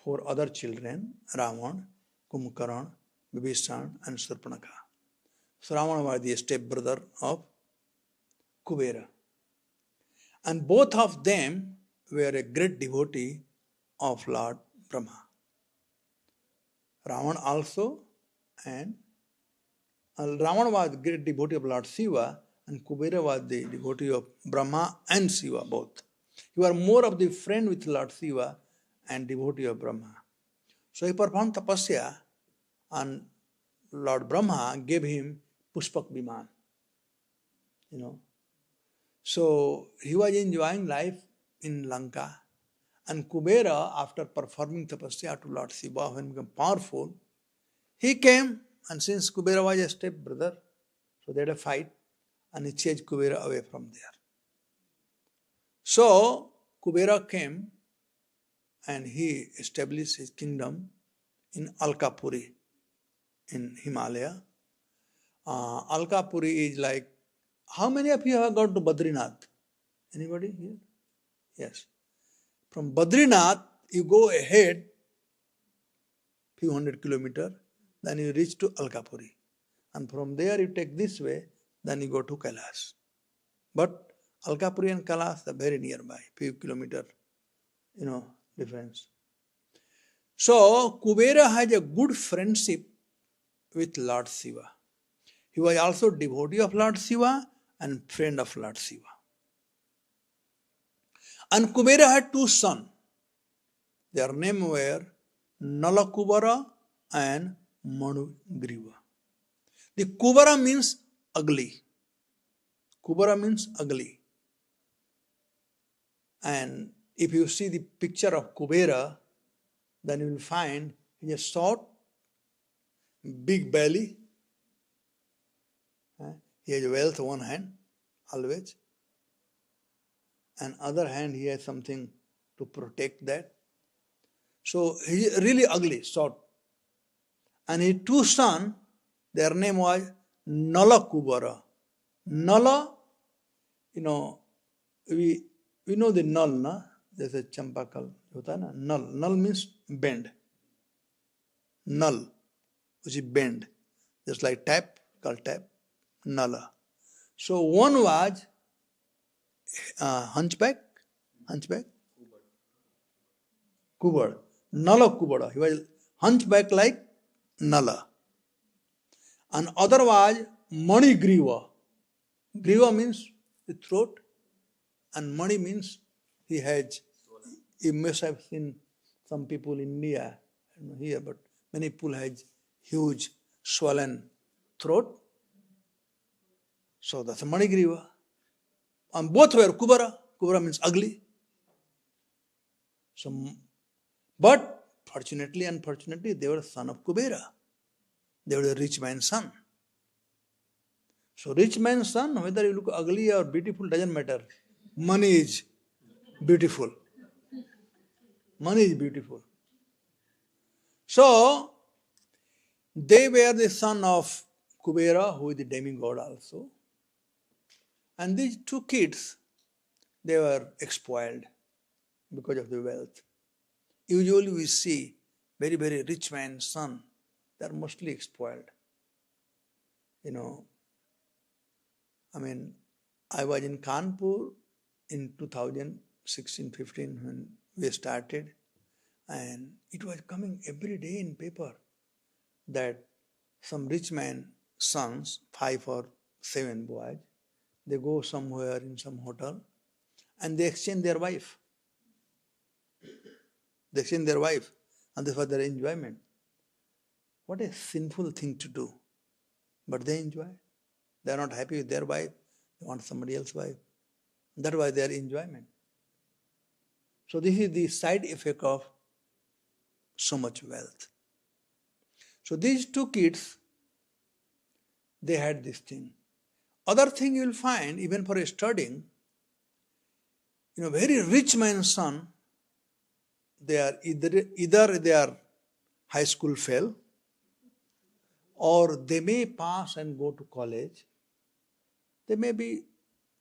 4 other children, Ravan, Kumbhakarna, Vibhishan, and Surpanakha. So Ravana was the stepbrother of Kubera. And both of them were a great devotee of Lord Brahma. Ravana also, and Ravana was a great devotee of Lord Shiva, and Kubera was the devotee of Brahma and Shiva both. He was more of the friend with Lord Shiva and devotee of Brahma. So he performed tapasya, and Lord Brahma gave him Pushpak Viman. So he was enjoying life in Lanka, and Kubera, after performing tapasya to Lord Shiva, when he became powerful, he came, and since Kubera was a stepbrother, so they had a fight, and he chased Kubera away from there. So Kubera came, and he established his kingdom in Alkapuri in Himalaya. Alkapuri is like, how many of you have gone to Badrinath? Anybody here? Yes. From Badrinath, you go ahead few hundred kilometers, then you reach to Alkapuri. And from there you take this way, then you go to Kailas. But Alkapuri and Kailas are very nearby, few kilometers, difference. So Kubera has a good friendship with Lord Shiva. He was also devotee of Lord Shiva and friend of Lord Shiva. And Kubera had 2 sons. Their names were Nalakubara and Manugriva. The Kubara means ugly. Kubara means ugly. And if you see the picture of Kubera, then you will find he is short, big belly. He has wealth one hand, always. And other hand he has something to protect that. So he is really ugly, short. And his 2 sons, their name was Nala Kubara. Nala, we know the null, na? There's a champakal, null. Null means bend. Null, which is bend. Just like tap, called tap, Nala. So one was hunchback, Kuver, Nala Kubara. He was hunchback like Nala. And other was Mani Griva. Griva means the throat, and Mani means he has. You must have seen some people in India, not here, but many people have huge swollen throat. So that's a Mani Griva. And both were Kubara. Kubara means ugly. So, but fortunately, unfortunately, they were the son of Kubera. They were the rich man's son. So rich man's son, whether you look ugly or beautiful, doesn't matter. Money is beautiful. Money is beautiful. So, they were the son of Kubera, who is the demigod also. And these two kids, they were spoiled because of the wealth. Usually we see very, very rich man's son, they are mostly spoiled. I was in Kanpur in 2016-15 when we started, and it was coming every day in paper that some rich man sons, 5 or 7 boys, they go somewhere in some hotel and they exchange their wife. They exchange their wife, and this was their enjoyment. What a sinful thing to do. But they enjoy. They are not happy with their wife, they want somebody else's wife. That's why their enjoyment. So this is the side effect of so much wealth. So these two kids, they had this thing. Other thing you will find, even for studying, very rich man's son, they are either they are high school fail, or they may pass and go to college. They may be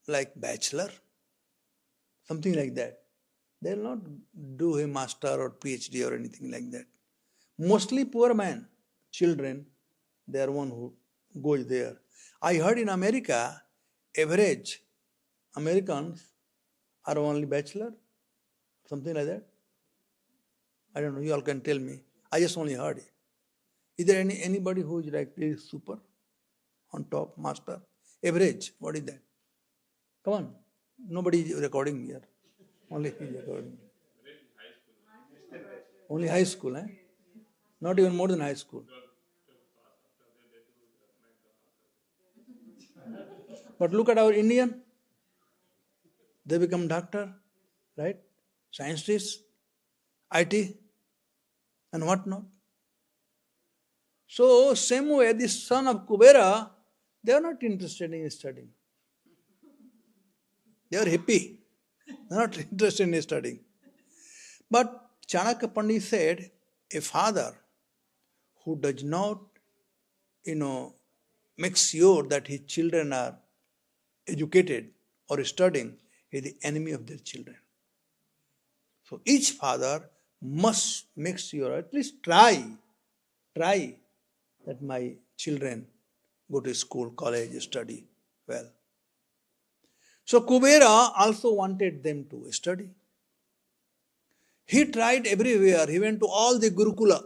like bachelor, something like that. They will not do a master or PhD or anything like that. Mostly poor man, children, they are one who goes there. I heard in America, average Americans are only bachelor, something like that. I don't know, you all can tell me. I just only heard it. Is there anybody who is like really super, on top, master? Average, what is that? Come on, nobody is recording here. Only he is recording. Only high school, eh? Not even more than high school. But look at our Indian. They become doctor, right? Scientists, IT, and what not. So, same way, the son of Kubera, they are not interested in studying. They are happy. They are not interested in studying. But Chanakya Pandit said, a father who does not, make sure that his children are educated or studying is the enemy of their children. So each father must make sure, at least try that my children go to school, college, study well. So Kubera also wanted them to study. He tried everywhere. He went to all the Gurukula.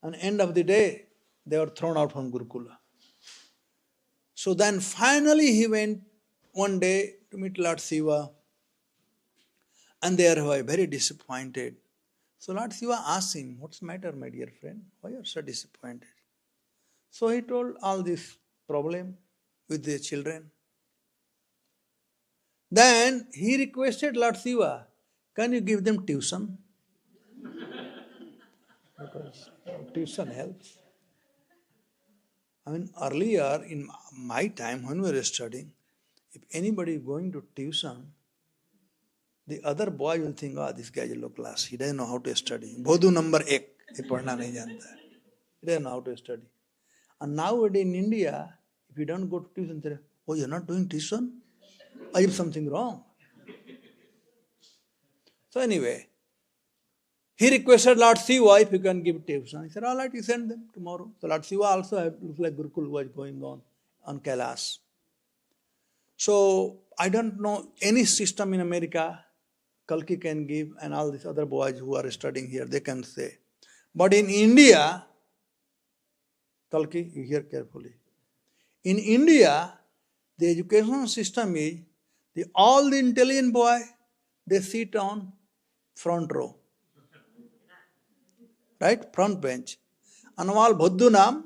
And end of the day, they were thrown out from Gurukula. So then finally he went one day to meet Lord Shiva. And they were very disappointed. So Lord Shiva asked him, what's the matter, my dear friend? Why are you so disappointed? So he told all this problem with the children. Then he requested Lord Shiva, can you give them tuition? Because tuition helps. Earlier in my time when we were studying, if anybody is going to tuition, the other boy will think, this guy is low class, he doesn't know how to study. Bodhu number 1, he padhna nahi janta hai. He doesn't know how to study. And nowadays in India, if you don't go to tuition, they say, oh, you're not doing tuition? Or is something wrong? So anyway, he requested Lord Shiva if he can give tuition. He said, all right, you send them tomorrow. So Lord Shiva also looks like Gurukul was going on Kailash. So I don't know any system in America Kalki can give, and all these other boys who are studying here, they can say. But in India, Kalki, you hear carefully. In India, the education system is, all the intelligent boys, they sit on front row. Right? Front bench. And all Bhaddunam,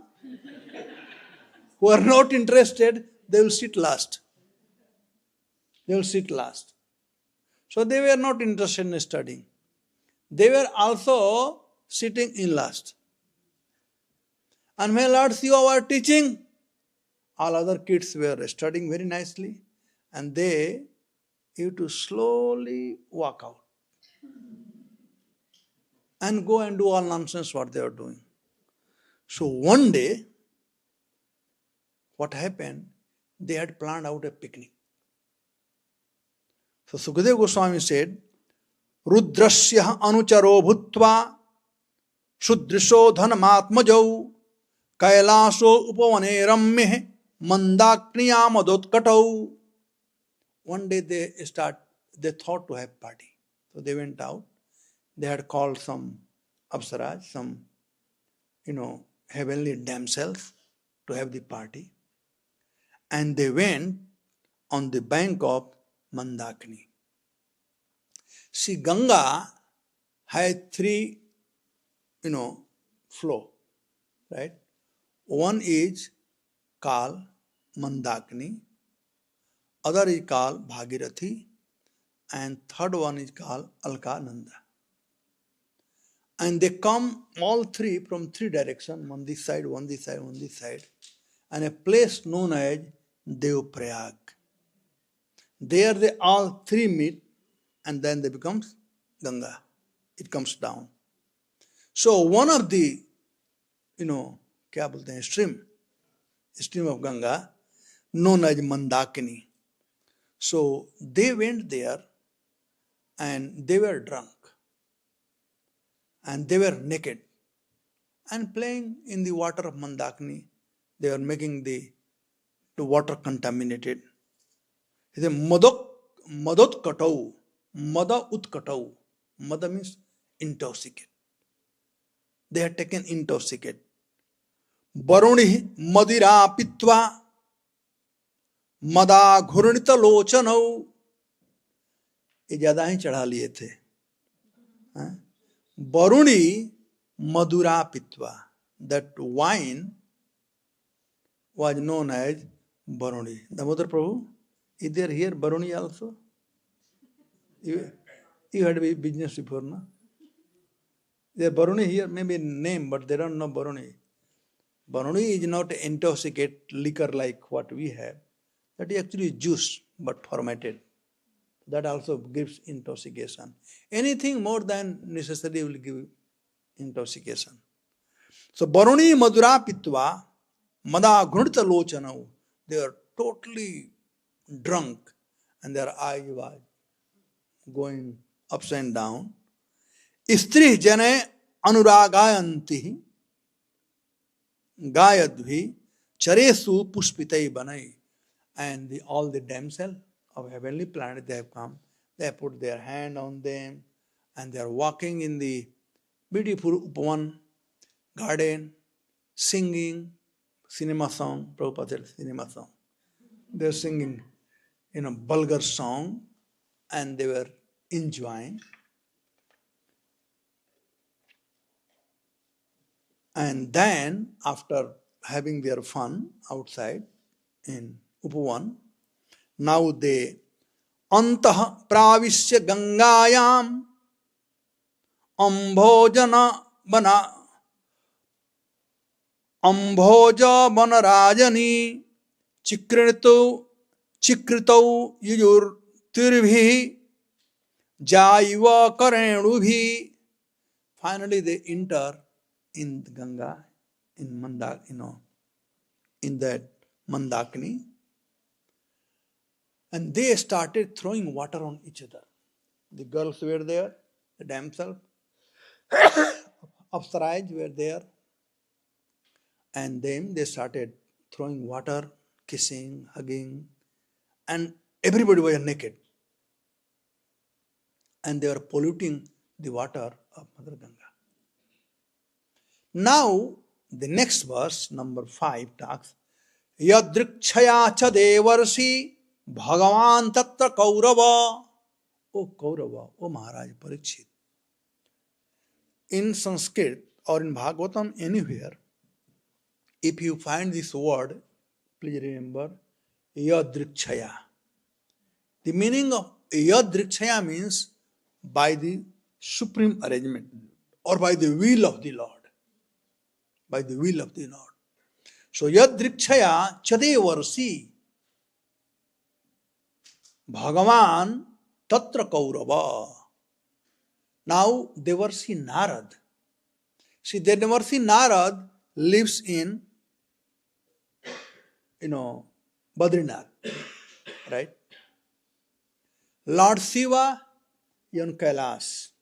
who are not interested, they will sit last. They will sit last. So they were not interested in studying. They were also sitting in last. And when Lord Shiva was teaching, all other kids were studying very nicely, and they used to slowly walk out and go and do all nonsense what they were doing. So one day, what happened? They had planned out a picnic. So Sukadeva Goswami said, Rudrasya anucharo bhutva shudrisho dhanamatmajau kailaso upavane ramye mandakniyam adotkatau. One day they thought to have party. So they went out. They had called some apsaras, some, heavenly damsels to have the party. And they went on the bank of Mandakini. See, Ganga had three, flow, right? One is called Mandakini, other is called Bhagirathi, and third one is called Alkananda. And they come all three from three directions, one this side, one this side, one this side, and a place known as Devprayag. There they all three meet, and then they become Ganga. It comes down. So one of the, stream of Ganga, known as Mandakini. So they went there, and they were drunk, and they were naked, and playing in the water of Mandakini. They were making the water contaminated. He said, Madot katau, Mada utkatau. Mada means intoxicate. They had taken intoxicate. Baruni madira pitva, Mada ghurnita lochanau. ये ज्यादा ही चढ़ा लिए थे. Baruni madura pitva. That wine was known as Baruni. Damodar Prabhu, is there here Baruni also? You had a business before, no? There Baruni here, maybe name, but they don't know Baruni. Baruni is not intoxicate liquor like what we have. That is actually juice, but fermented. That also gives intoxication. Anything more than necessary will give intoxication. So Baruni madura pitva, Mada ghunita lochanau. They are totally drunk, and their eyes were going ups and down. Istri jane anuragayanti gayadvi charesu pushpitai banai. And all the damsels of heavenly planet, they have come. They have put their hand on them, and they are walking in the beautiful Upavan garden, singing cinema song. Prabhupada said cinema song. They are singing, vulgar song, and they were enjoying. And then, after having their fun outside in Upavan, now they antah pravishya gangayam ambhojana bana ambhoja banarajani chikrito yujur tirvhi jaiva karenubhi. Finally they enter in Ganga, in Mandak, in that Mandakini. And they started throwing water on each other. The girls were there, the damsels, Apsarais were there. And then they started throwing water, kissing, hugging, and everybody was naked. And they were polluting the water of Mother Ganga. Now, the next verse, number 5, talks, Yadrikshaya cha devarsi Bhagavan tatra Kaurava. O Kaurava, O Maharaj Parikshit. In Sanskrit or in Bhagavatam, anywhere, if you find this word, please remember, Yadrikshaya. The meaning of Yadrikshaya means by the supreme arrangement or by the will of the Lord. By the will of the Lord. So yadrikshaya chadevarsi Bhagavan tatra kaurava. Now Devarsi Narad. See, the Devarsi Narad lives in, Badrinath, right? Lord Shiva in Kailas.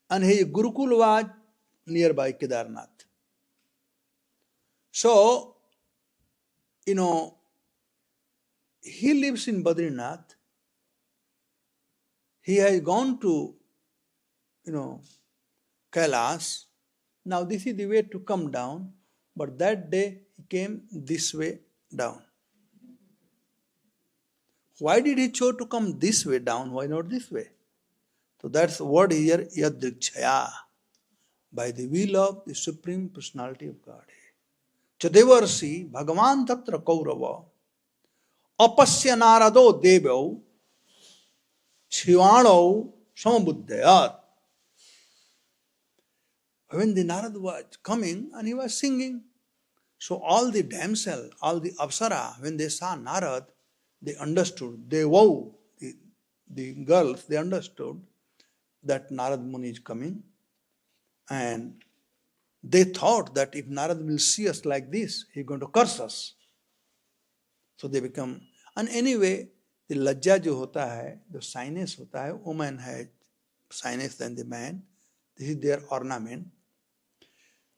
And his Gurukul was nearby Kedarnath. So, he lives in Badrinath. He has gone to, Kailas. Now this is the way to come down, but that day he came this way down. Why did he choose to come this way down? Why not this way? So that's the word here, yadrikshaya, by the will of the Supreme Personality of God. Chadevarsi Bhagavan tatra kaurava apasya narado devyo chivano samabuddhayat. When the Narad was coming and he was singing, so all the damsel, all the apsara, when they saw Narad, they understood, they wow, the girls, they understood that Narad Muni is coming, and they thought that if Narad will see us like this, he is going to curse us. So they become, and anyway, the lajja jo hota hai, the shyness hota hai, woman has shyness than the man, this is their ornament.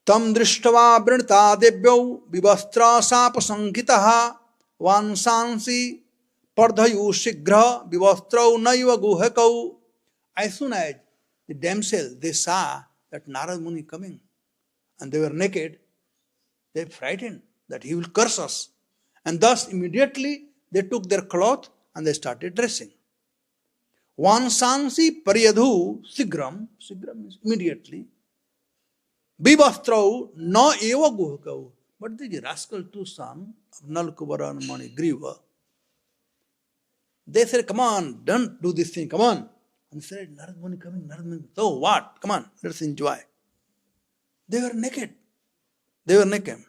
Tam drishtva vrinta devyau vivastra sapa sankitaha vansansi pardhayu shigra vivastrau naiva guhakau. As soon as the damsel, they saw that Narad Muni coming and they were naked, they frightened that he will curse us. And thus immediately they took their cloth and they started dressing. Vansansi paryadhu sigram, sigram means immediately. Bivastrau na eva guhakau. But the rascal two sons of Nal Kuver and Mani Griva, they said, come on, don't do this thing, come on. And said, Narad Muni coming, Narad Muni. So what? Come on, let's enjoy. They were naked. They were naked.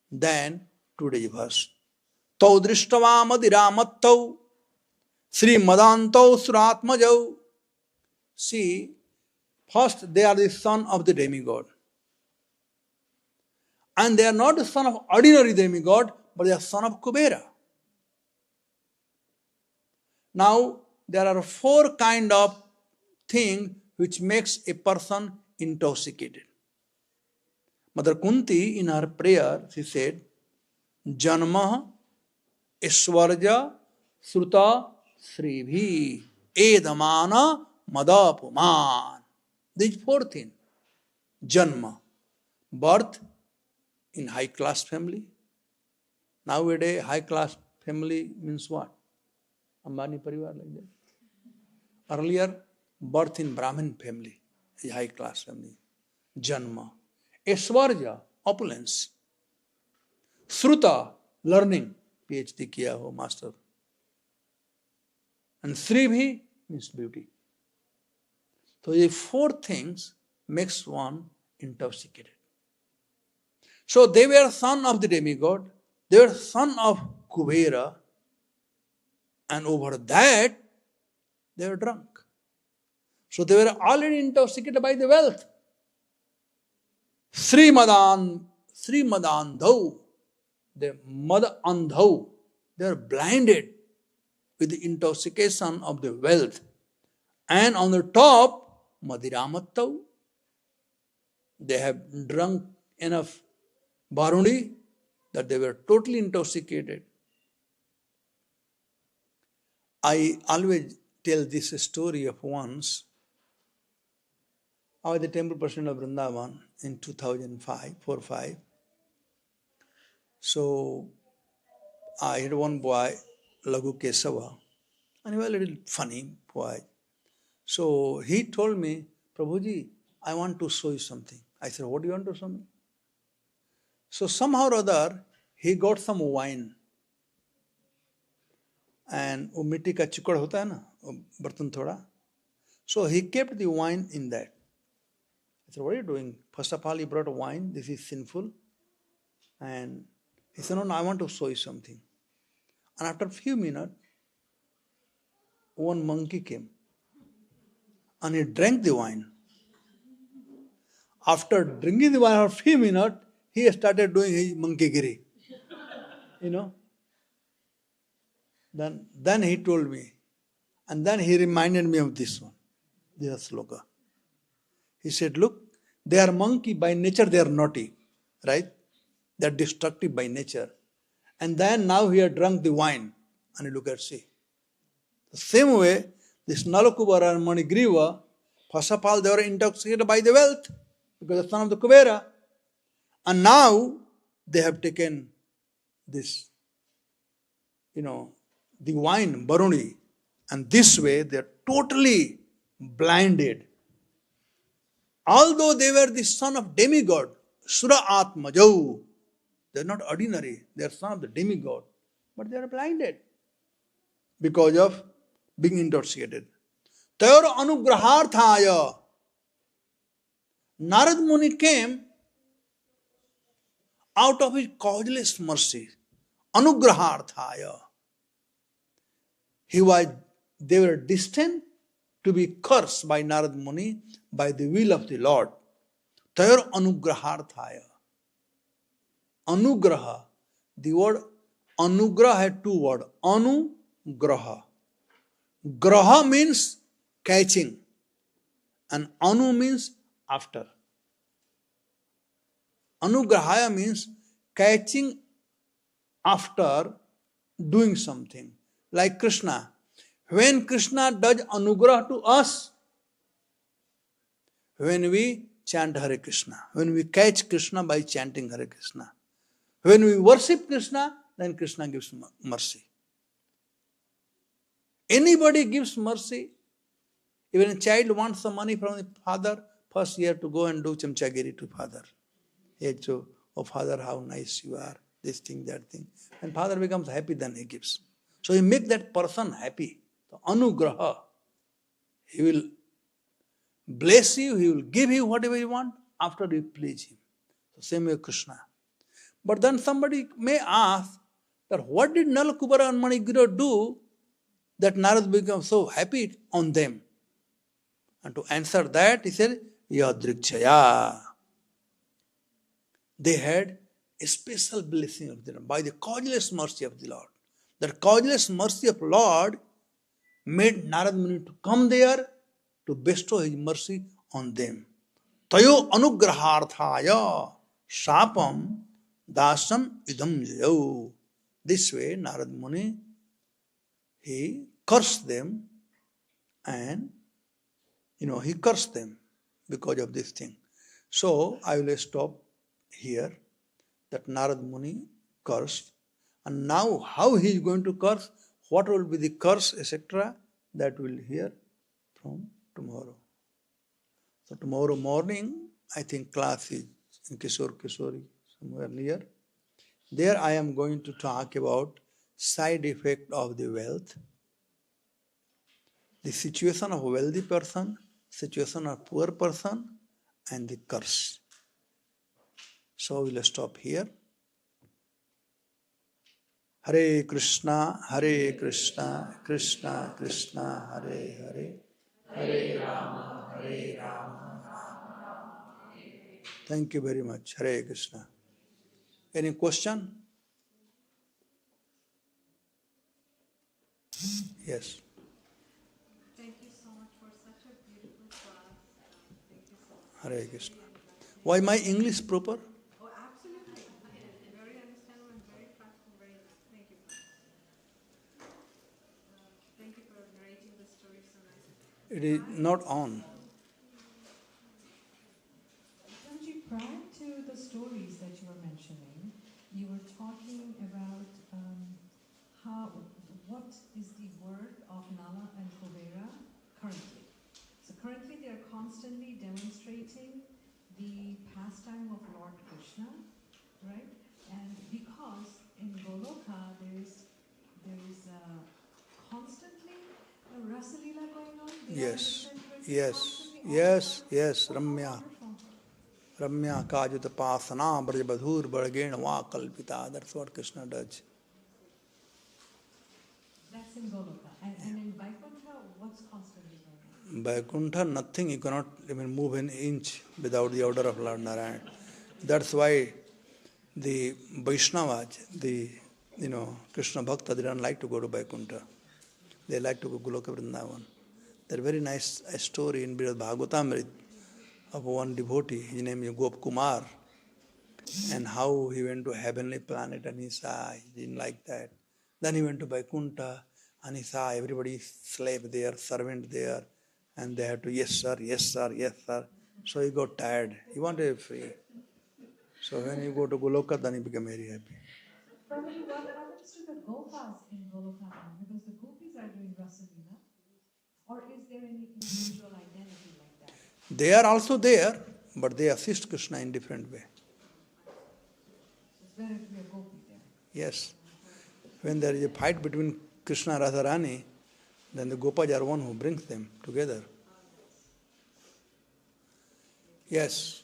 Then, today's verse. Tau drishtava madiramatau Sri Madantau Suratmajau. See, first they are the son of the demigod. And they are not the son of ordinary demigod, but they are son of Kubera. Now, there are 4 kind of things which makes a person intoxicated. Mother Kunti, in her prayer, she said, Janma, Ishwarja, Sruta, Sribhi, Edamana, Madapuman. These 4 things. Janma, birth in high class family. Nowadays, high class family means what? Ambani Parivar like that. Earlier, birth in Brahmin family, a high class family. Janma. Aishwarya, opulence. Sruta, learning, PhD kiya ho, master. And Sribhi means beauty. So these 4 things makes one intoxicated. So they were son of the demigod, they were son of Kuvera, and over that, they were drunk. So they were already intoxicated by the wealth. Srimadandhau, the Madandhau, they are blinded with the intoxication of the wealth. And on the top, Madhiramattau, they have drunk enough Barundi that they were totally intoxicated. I always tell this story of once. I was the temple president of Vrindavan in 2005, 4-5. So I had one boy, Lagu Kesava, and he was a little funny boy. So he told me, Prabhuji, I want to show you something. I said, what do you want to show me? So somehow or other, he got some wine. And वो मिट्टी का चिकड़ होता है ना, बर्तन थोड़ा. So he kept the wine in that. I said, what are you doing? First of all, you brought wine. This is sinful. And he said, no, I want to show you something. And after a few minutes, one monkey came and he drank the wine. After drinking the wine for a few minutes, he started doing his monkeygiri. You know. Then he told me, and then he reminded me of this one, this sloka. He said, look, they are monkey by nature, they are naughty, right? They are destructive by nature. And then now he had drunk the wine, and you look at see. The same way, this Nalakubara and Manigriva, first of all, they were intoxicated by the wealth, because the son of the Kuvera. And now they have taken this, the wine, Baruni, and this way they are totally blinded. Although they were the son of demigod, Sura Atmajau, they are not ordinary, they are son of the demigod, but they are blinded because of being intoxicated. Tayor anugraharthaya, Narad Muni came out of his causeless mercy. Anugraharthaya. They were destined to be cursed by Narad Muni by the will of the Lord. Tayor anugraharthaya. Anugraha. The word anugraha had two words. Anugraha. Graha means catching, and anu means after. Anugrahaya means catching after doing something. Like Krishna. When Krishna does anugrah to us, when we chant Hare Krishna, when we catch Krishna by chanting Hare Krishna, when we worship Krishna, then Krishna gives mercy. Anybody gives mercy. Even a child wants some money from the father, first he has to go and do chamchagiri to father. He has to, oh father, how nice you are, this thing, that thing. And father becomes happy, then he gives. So he makes that person happy. So anugraha. He will bless you, he will give you whatever you want after you please him. So same way Krishna. But then somebody may ask that what did Nalakubara and Manigura do that Narad became so happy on them? And to answer that, he said, Yadrikshaya. They had a special blessing of the Lord by the causeless mercy of the Lord. That causeless mercy of Lord made Narad Muni to come there to bestow his mercy on them. Tayo anugraharthaya shapam dasam idam jayo. This way, Narad Muni, he cursed them and, he cursed them because of this thing. So, I will stop here that Narad Muni cursed. And now, how he is going to curse, what will be the curse, etc., that we'll hear from tomorrow. So, tomorrow morning, I think class is in Kishori, somewhere near. There I am going to talk about side effect of the wealth, the situation of a wealthy person, situation of a poor person, and the curse. So we'll stop here. Hare Krishna, Krishna Krishna, Hare Hare, Hare Rama, Hare Rama. Thank you very much. Hare Krishna. Any question? Yes. Thank you so much for such a beautiful class. Thank you so much. Hare Krishna. Why my English proper? Oh, absolutely. Very understandable and very practical, very nice. Thank you. Thank you for narrating the story so nicely. It is not on. Sanji, prior to the stories that you were mentioning, you were talking about what is the work of Nala and Kuvera currently. So currently they are constantly demonstrating the pastime of Lord Krishna, right? And because in Goloka there is constantly a Rasa Leela going on. Yes, Ramya. Wonderful. Ramya Kajut Pasana Brajabadhur Bargain Va Kalpita. That's what Krishna does. That's in Goloka. And in Vaikuntha, what's constantly going on? Vaikuntha, nothing, you cannot even move an inch without the order of Lord Narayan. That's why the Vaishnavas, the Krishna Bhakta, they don't like to go to Vaikuntha. They like to go Goloka Vrindavan. There's a very nice story in Brihad Bhagavatamrit of one devotee, his name is Gop Kumar, and how he went to heavenly planet and he saw, he didn't like that. Then he went to Vaikuntha and he saw everybody slave there, servant there, and they had to, yes sir, yes sir, yes sir. So he got tired. He wanted to be free. So when he go to Goloka, then he became very happy. Prabhuji, what happens to the Gopas in Goloka? Because the gopis are doing Rasalila. Or is there any individual identity like that? They are also there, but they assist Krishna in different way. It's better to be a gopi there. Yes. When there is a fight between Krishna and Radharani, then the Gopas are one who brings them together. Yes.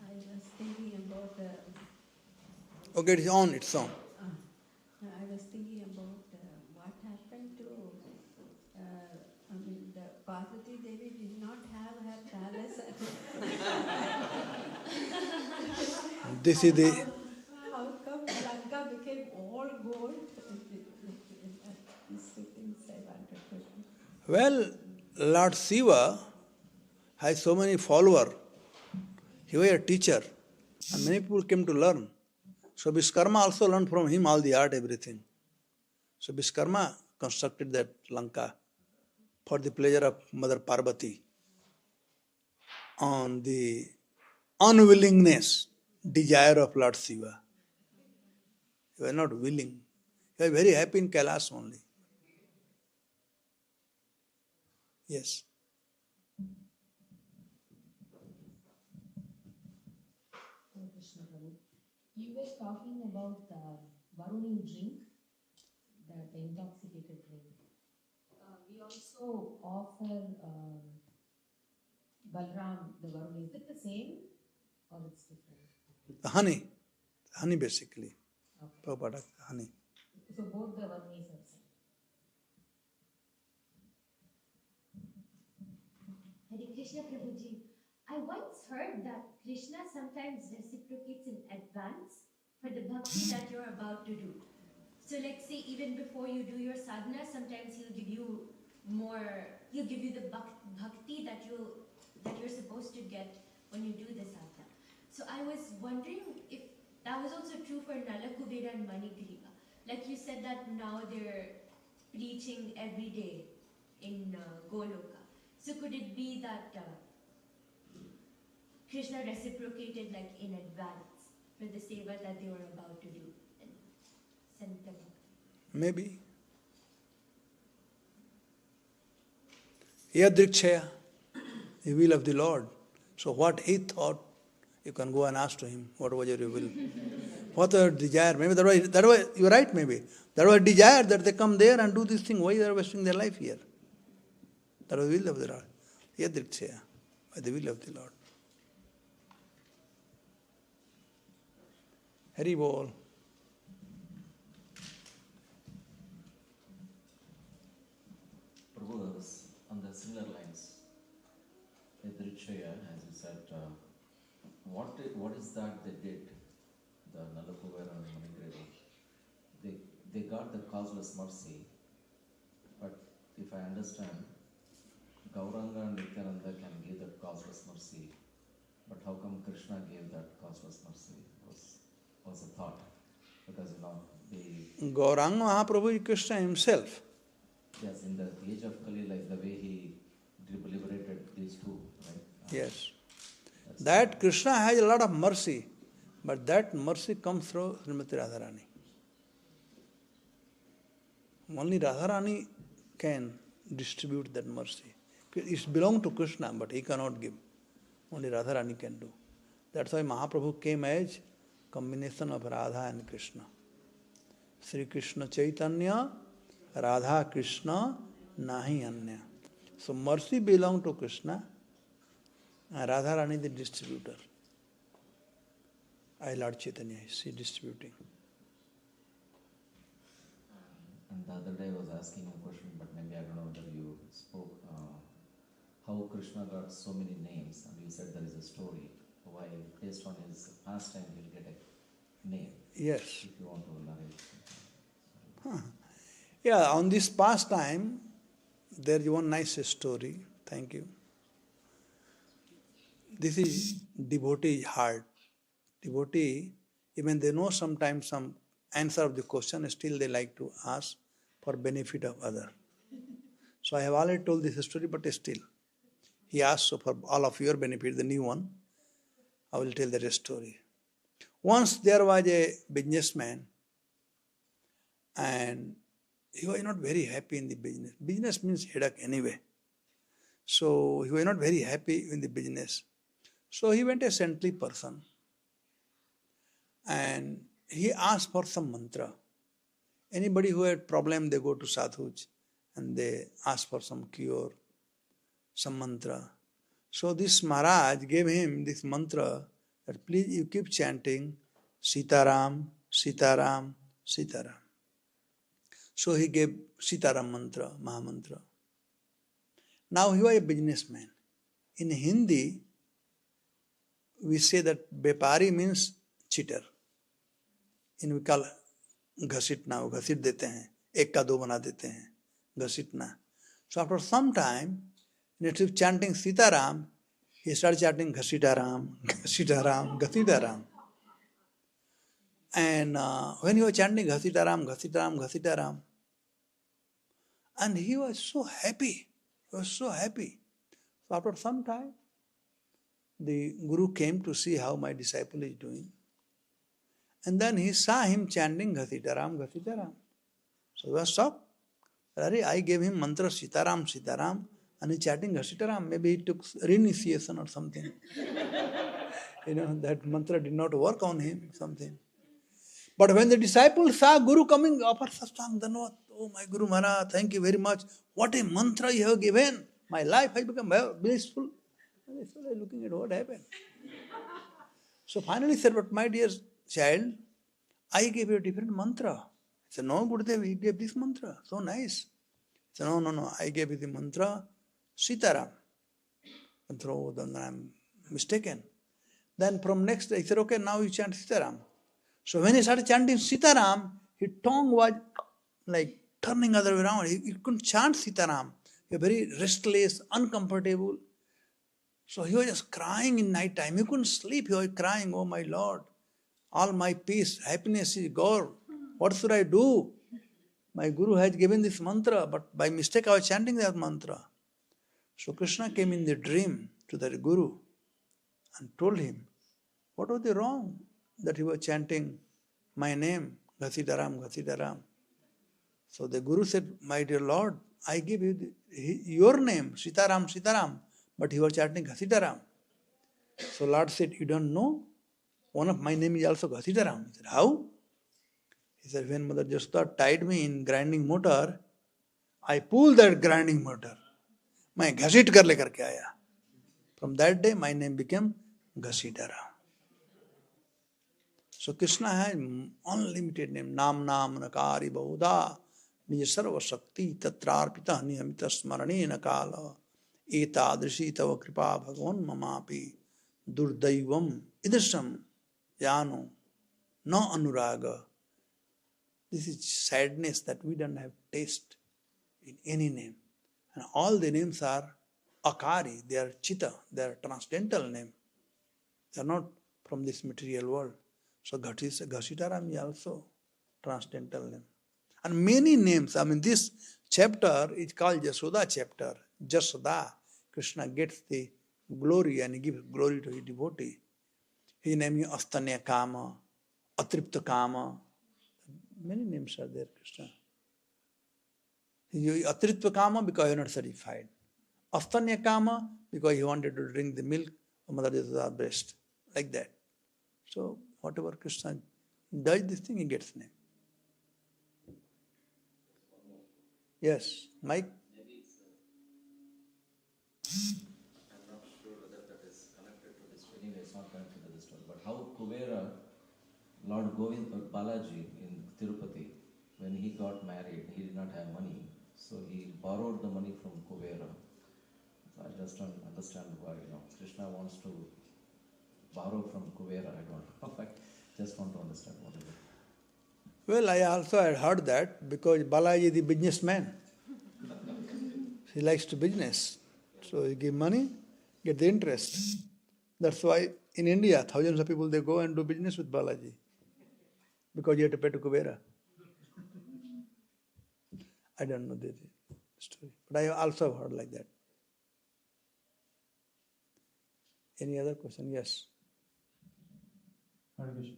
I was thinking about Okay, it's on, it's on. I was thinking about what happened to the Parvati Devi did not have her palace at This is the how come Lanka became all gold? These two things I wanted to know. well, Lord Shiva has so many followers. He was a teacher, and many people came to learn. So Vishkarma also learned from him all the art, everything. So Vishkarma constructed that Lanka for the pleasure of Mother Parvati on the unwillingness, desire of Lord Shiva. He was not willing. He was very happy in Kailash only. Yes. Hare Krishna Prabhu. You were talking about Varuni drink, that intoxicated drink. We also offer Balram the Varuni. Is it the same or it's different? The honey basically. Okay. Prabhupada, honey. So both the Varunis are same. Hare Krishna Prabhuji. I once heard that Krishna sometimes reciprocates in advance for the bhakti that you're about to do. So let's say even before you do your sadhana, sometimes he'll give you the bhakti that you're supposed to get when you do the sadhana. So I was wondering if that was also true for Nala Kubera and Manigriva. Like you said that now they're preaching every day in Goloka. So could it be that Krishna reciprocated like in advance for the seva that they were about to do and sent them? Maybe. Yadrikshaya, the will of the Lord. So what he thought, you can go and ask to him, what was your will? What was desire? Maybe that was, you're right maybe. That was desire that they come there and do this thing. Why they are wasting their life here? That was the will of the Lord. Yadrikshaya, by the will of the Lord. Hari Bol. Prabhu, I was on the similar lines. Yadrikshaya, as you said, what is that they did, the Nalakuvera and Manigreva? They got the causeless mercy, but if I understand, Gauranga and Nityananda can give that causeless mercy, but how come Krishna gave that causeless mercy was a thought, because the Gauranga Mahaprabhu is Krishna himself. yes, in the age of Kali, like the way he liberated these two, right? Yes. That Krishna has a lot of mercy, but that mercy comes through Srimati Radharani. Only Radharani can distribute that mercy. It belongs to Krishna, but he cannot give. Only Radharani can do. That's why Mahaprabhu came as combination of Radha and Krishna. Sri Krishna Chaitanya, Radha Krishna nahi anya. So mercy belongs to Krishna and Radha Rani the distributor. I Lord Chaitanya, she distributing. And the other day I was asking a question, but maybe I don't know whether you spoke, how Krishna got so many names, and you said there is a story. Why, based on his pastime, he'll get a name. Yes. If you want to narrate. Yeah, on this pastime, there is one nice story. Thank you. This is devotee heart. Devotee, even they know sometimes some answer of the question, still they like to ask for benefit of other. So I have already told this story, but still, he asked, so for all of your benefit, the new one, I will tell the story. Once there was a businessman, and he was not very happy in the business. Business means headache anyway. So he was not very happy in the business. So he went a saintly person and he asked for some mantra. Anybody who had problem, they go to sadhus and they ask for some cure, some mantra. So this Maharaj gave him this mantra that please you keep chanting Sitaram, Sitaram, Sitaram. So he gave Sitaram mantra, Mahamantra. Now he was a businessman. In Hindi, we say that Bepari means cheater. In we call घसीटना, वो घसीट देते हैं, एक का दो बना देते हैं, घसीटना. So after some time, instead of chanting Sitaram, he started chanting Ghasitaram, Ghasitaram, Ghasitaram. And when he was chanting Ghasitaram, Ghasitaram, Ghasitaram, and he was so happy, he was so happy. So after some time, the Guru came to see how my disciple is doing. And then he saw him chanting Ghasitaram, Ghasitaram. So he was shocked. I gave him mantra Sitaram, Sitaram, and he chanting Ghasitaram. Maybe he took reinitiation or something. That mantra did not work on him, something. But when the disciples saw Guru coming, offer Sastang Dhanvat, oh my Guru Maharaj, thank you very much. What a mantra you have given. My life has become blissful. And they started looking at what happened. So finally he said, but my dear child, I gave you a different mantra. He said, no, Gurudev, he gave this mantra. So nice. He said, no, I gave you the mantra Sitaram. And so then I'm mistaken. Then from next day, he said, okay, now you chant Sitaram. So when he started chanting Sitaram, his tongue was like turning other way around. He couldn't chant Sitaram. He was very restless, uncomfortable. So he was just crying in night time. He couldn't sleep. He was crying, oh my Lord, all my peace, happiness is gone. What should I do? My Guru has given this mantra, but by mistake I was chanting that mantra. So Krishna came in the dream to the Guru and told him, what was the wrong that he was chanting my name, Ghasitaram, Ghasitaram. So the Guru said, my dear Lord, I give you your name, Sitaram, Sitaram, but he was chanting Ghasitaram. So Lord said, you don't know? One of my name is also Ghasitaram. He said, how? He said, when Mother Jasoda tied me in grinding motor, I pulled that grinding motor. मैं घसीट कर लेकर के आया. From that day, my name became Ghasitaram. So Krishna has unlimited name. Nam Nam Nakari Bahuda Nija Sarva Shakti Tatrarpita Niyamita Smarani Nakala Etadrishi Tava Kripa Bhagavan Mamapi Durdaivam Idasam Yano No Anuraga. This is sadness that we don't have taste in any name. And all the names are Akari, they are Chitta, they are transcendental name. They are not from this material world. So Ghasitaram is also transcendental name. And many names, this chapter is called Jasoda chapter. Jasoda, Krishna gets the glory and he gives glory to his devotee. His name is Astanya Kama, Atripta Kama. Many names are there, Krishna. Atripta Kama because you are not satisfied. Astanya Kama because he wanted to drink the milk of Mother Jasoda's breast. Like that. So whatever Krishna does this thing, he gets name. Yes, Mike? Maybe it's, I'm not sure whether that is connected to this. Anyway, it's not connected to this story. But how Kuvera, Lord Govind Balaji in Tirupati, when he got married, he did not have money. So he borrowed the money from Kuvera. So I just don't understand why, Krishna wants to borrow from Kuvera. I don't know. I just want to understand what is it. Well, I also had heard that because Balaji is the businessman. He likes to business. So you give money, get the interest. That's why in India, thousands of people, they go and do business with Balaji. Because you have to pay to Kubera. I don't know the story. But I also have heard like that. Any other question? Yes. Hare Krishna.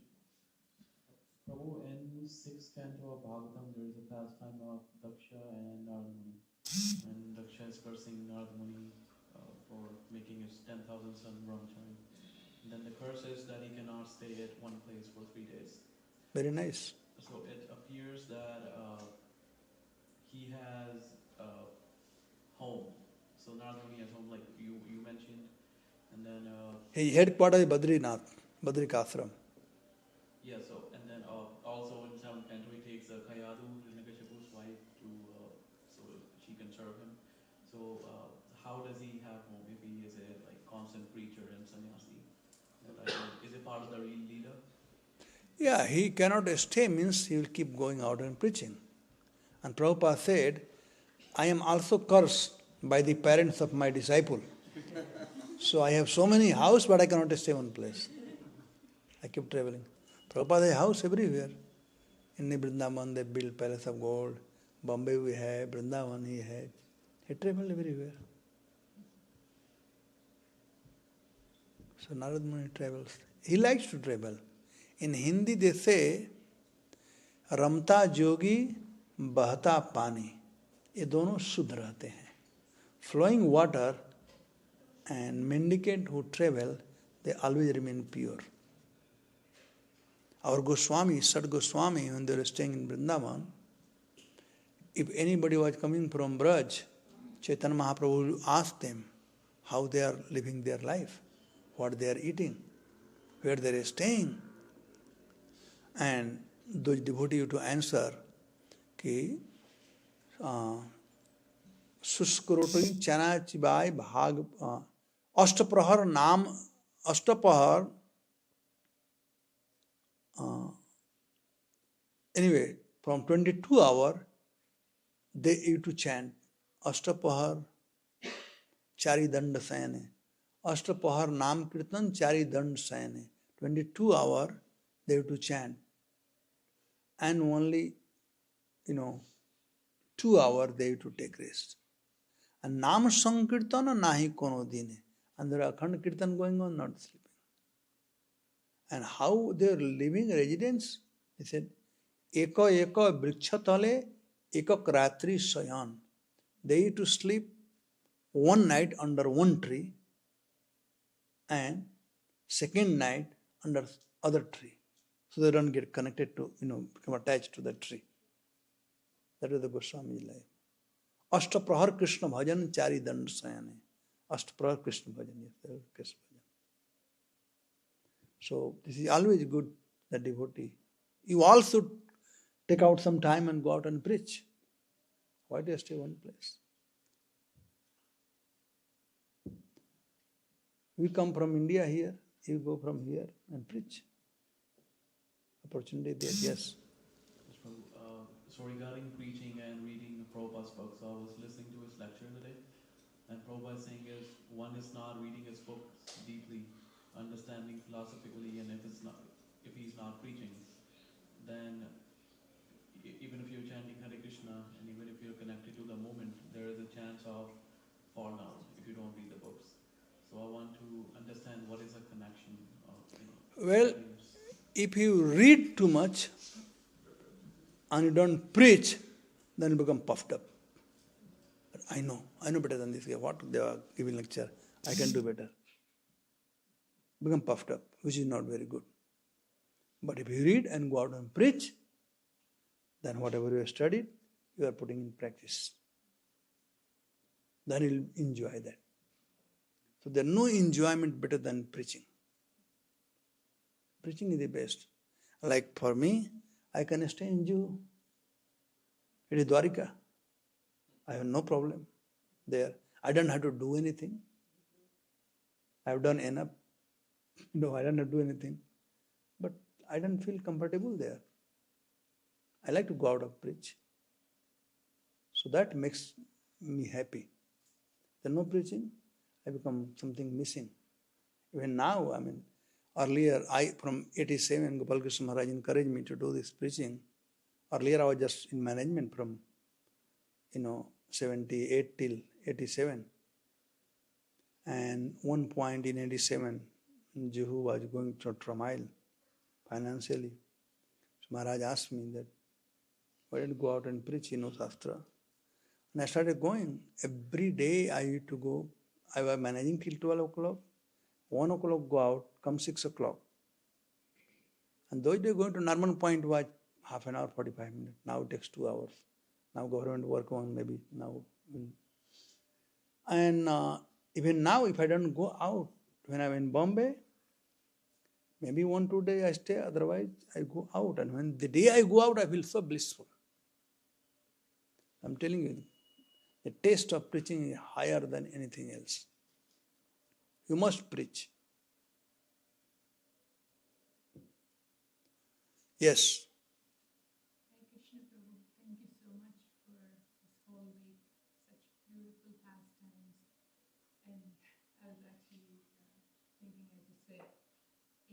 Prabhu, in 6th canto of Bhagavatam, there is a pastime of Daksha and Narada Muni. And Daksha is cursing Narada Muni for making his 10,000 son brahmachari. Then the curse is that he cannot stay at one place for 3 days. Very nice. So it appears that he has home. So Narada Muni has home, like you mentioned. And then His headquarters is Badrinath, Badrikashram. yeah, so and then also in some canto he takes Kayadu, Hiranyakashipu's wife, to so she can serve him. So how does he have home if he is a constant preacher and sannyasi? Is it part of the real leader? Yeah, he cannot stay means he will keep going out and preaching. And Prabhupada said, I am also cursed by the parents of my disciple. So I have so many houses, but I cannot stay one place. I keep traveling. Prabhupada has a house everywhere. In Vrindavan, they build palace of gold. Bombay we have, Vrindavan he had. He traveled everywhere. So Narada Muni travels. He likes to travel. In Hindi they say, Ramta Jogi, Bahta Pani. ये दोनों शुद्ध रहते हैं. Flowing water and mendicant who travel, they always remain pure. Our Goswami, Sat Goswami, when they were staying in Vrindavan, if anybody was coming from Braj, Chaitanya Mahaprabhu asked them how they are living their life, what they are eating, where they are staying. And those devotees used to answer, कि शुष्करोटी चना चिबाय भाग अष्टप्रहर नाम अष्टप्रहर anyway, from 22 hours, they used to chant Ashtapahar Chari Dand Sayane. Ashtapahar Nam Kirtan Chari Dand Sayane. 22 hours they used to chant. And only, 2 hours they used to take rest. And Nam Sankirtan Nahi Kono Dine. And there are Akhand Kirtan going on, not sleeping. And how they are living residence? He said, Eko Eko Brichatale Ekak Ratri Sayan. They used to sleep one night under one tree and second night under other tree. So they don't get connected to, become attached to the tree. That is the Goswami's life. Ashtaprahar Krishna Bhajan Chari Dand Sayane. Ashtaprahar Krishna Bhajan. Yes, Krishna Bhajan. So this is always good, the devotee. You also take out some time and go out and preach. Why do you stay one place? We come from India here, you go from here and preach. Opportunity there, yes. So regarding preaching and reading Prabhupada's books, I was listening to his lecture today, and Prabhupada is saying is one is not reading his books deeply, understanding philosophically, and if he's not preaching, then even if you're chanting Hare Krishna and even if you're connected to the moment, there is a chance of fall down if you don't read the books. So I want to understand what is the connection of Well, if you read too much and you don't preach, then you become puffed up. But I know better than this guy. What they are giving lecture, I can do better. Become puffed up, which is not very good. But if you read and go out and preach, then whatever you have studied, you are putting in practice. Then you'll enjoy that. So there's no enjoyment better than preaching. Preaching is the best. Like for me, I can stay in Jew. It is Dwarika. I have no problem there. I don't have to do anything. I have done enough. No, I don't have to do anything. But I don't feel comfortable there. I like to go out and preach. So that makes me happy. There's no preaching, I become something missing. Even now, earlier, from 87, Gopal Krishna Maharaj encouraged me to do this preaching. Earlier, I was just in management from, 78 till 87. And one point in 87, Jehu was going through turmoil financially. So Maharaj asked me that, why don't you go out and preach, Shastra? And I started going. Every day I used to go. I was managing till 12 o'clock. 1 o'clock go out, come 6 o'clock. And those days going to Norman Point was half an hour, 45 minutes. Now it takes 2 hours. Now government work on maybe now. And even now, if I don't go out, when I'm in Bombay, maybe 1-2 days I stay, otherwise I go out. And when the day I go out, I feel so blissful. I'm telling you, the taste of preaching is higher than anything else. You must preach. Yes. Hare Krishna Prabhu, thank you so much for this whole week. Such beautiful pastimes. And I was actually thinking, as you said,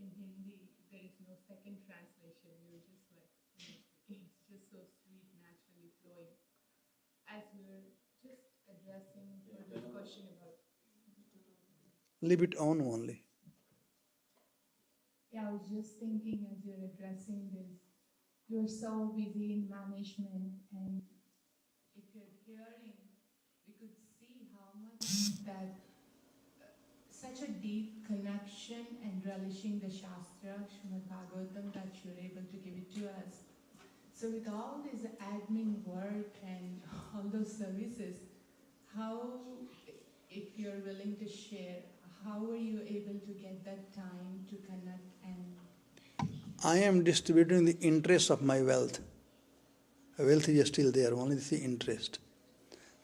in Hindi, there is no second translation. You're just like, it's just so sweet, naturally flowing. As we're just addressing this question about... Leave it on only. Yeah, I was just thinking as you're addressing this, you're so busy in management, and if you're hearing, we could see how much that such a deep connection and relishing the Shastra, Srimad Bhagavatam, that you're able to give it to us. So with all this admin work and all those services, how, if you're willing to share, how were you able to get that time to connect and... I am distributing the interest of my wealth. Wealth is still there, only the interest.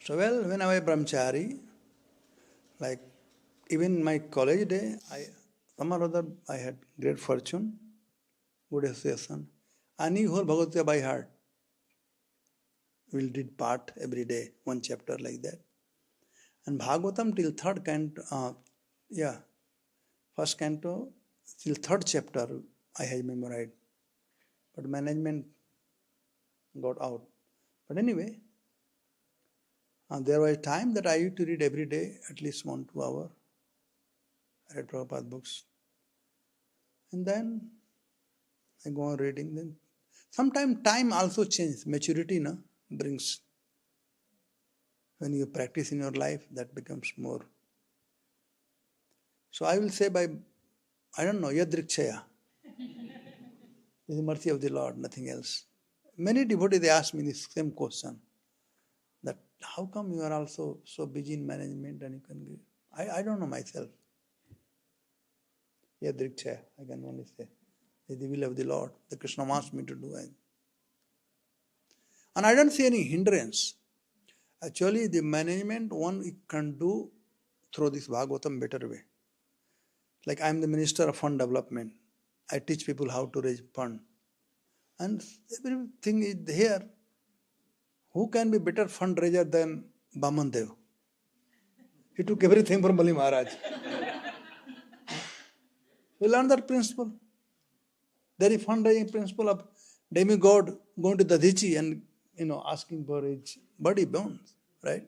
So when I was brahmachari, like even my college day, some or other I had great fortune, good association. I knew whole Bhagavad Gita by heart. We did part every day, one chapter like that. And Bhagavatam till third canto, first canto till third chapter I had memorized. But management got out. But anyway, there was a time that I used to read every day, at least 1-2 hours. I read Prabhupada books. And then I go on reading. Then sometimes time also changes. Maturity brings. When you practice in your life, that becomes more. So I will say yadrikshaya. It's the mercy of the Lord, nothing else. Many devotees, they ask me this same question, that how come you are also so busy in management and you can give? I don't know myself. Yadrikshaya, I can only say. It's the will of the Lord. The Krishna wants me to do it. And I don't see any hindrance. Actually, the management one can do through this Bhagavatam better way. Like I am the Minister of Fund Development. I teach people how to raise fund. And everything is here. Who can be better fundraiser than Baman Dev? He took everything from Bali Maharaj. We learn that principle. There is fundraising principle of demigod going to Dadichi and asking for his body bones, right?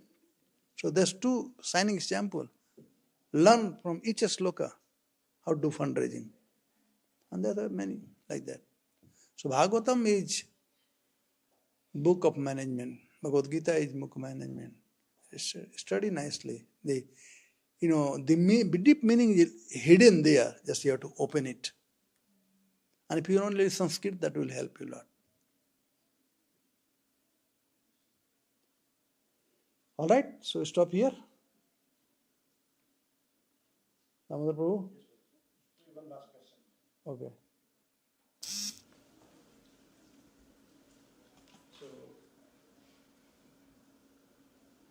So there's two shining examples. Learn from each sloka how to do fundraising. And there are many like that. So Bhagavatam is book of management. Bhagavad Gita is book of management. Study nicely. The deep meaning is hidden there. Just you have to open it. And if you only Sanskrit, that will help you a lot. All right, so stop here. Damodar Prabhu? One last question. Okay. So,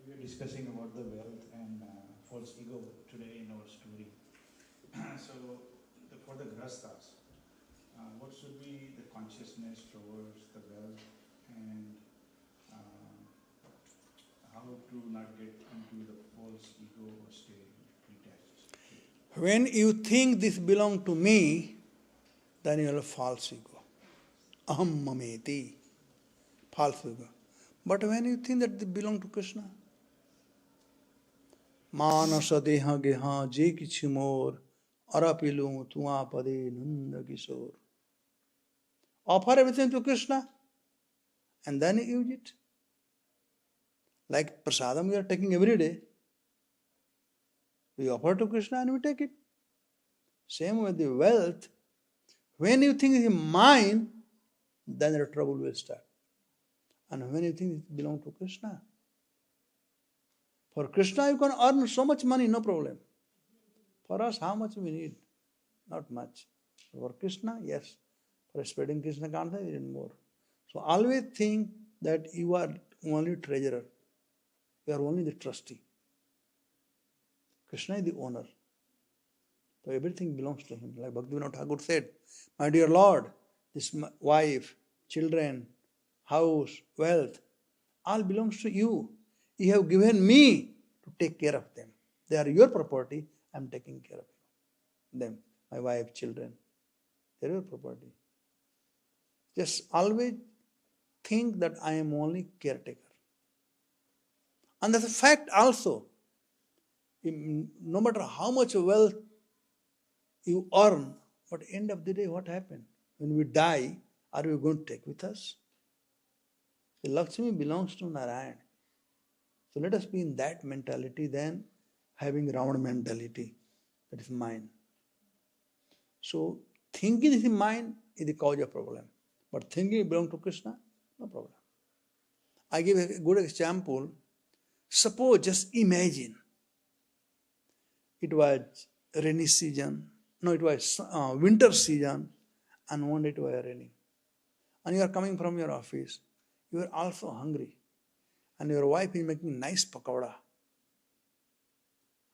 we were discussing about the wealth and false ego today in our story. So, for the grastas, what should be the consciousness towards the wealth and how to not get into the false ego or stay detached? When you think this belongs to me, then you have a false ego. Aham mameti. False ego. But when you think that they belong to Krishna, Manasa deha geha je kichimor arapilu tua pade nanda kishor. Offer everything to Krishna and then use it. Like prasadam we are taking every day. We offer to Krishna and we take it. Same with the wealth. When you think it is mine, then the trouble will start. And when you think it belongs to Krishna, for Krishna you can earn so much money, no problem. For us, how much we need? Not much. For Krishna, yes. For spreading Krishna consciousness, we need more. So always think that you are only treasurer. You are only the trustee. Krishna is the owner. So everything belongs to him. Like Bhaktivinoda Thakur said, my dear Lord, this wife, children, house, wealth, all belongs to you. You have given me to take care of them. They are your property. I am taking care of them. My wife, children, they are your property. Just always think that I am only caretaker. And that's a fact also. No matter how much wealth you earn, but end of the day, what happens? When we die, are we going to take with us? The Lakshmi belongs to Narayan. So let us be in that mentality than having Ravana mentality. That is mine. So thinking is mine is the cause of problem. But thinking belongs to Krishna, no problem. I give a good example. Suppose, just imagine, it was rainy season, no, it was winter season, and one day it was raining. And you are coming from your office, you are also hungry, and your wife is making nice pakoda.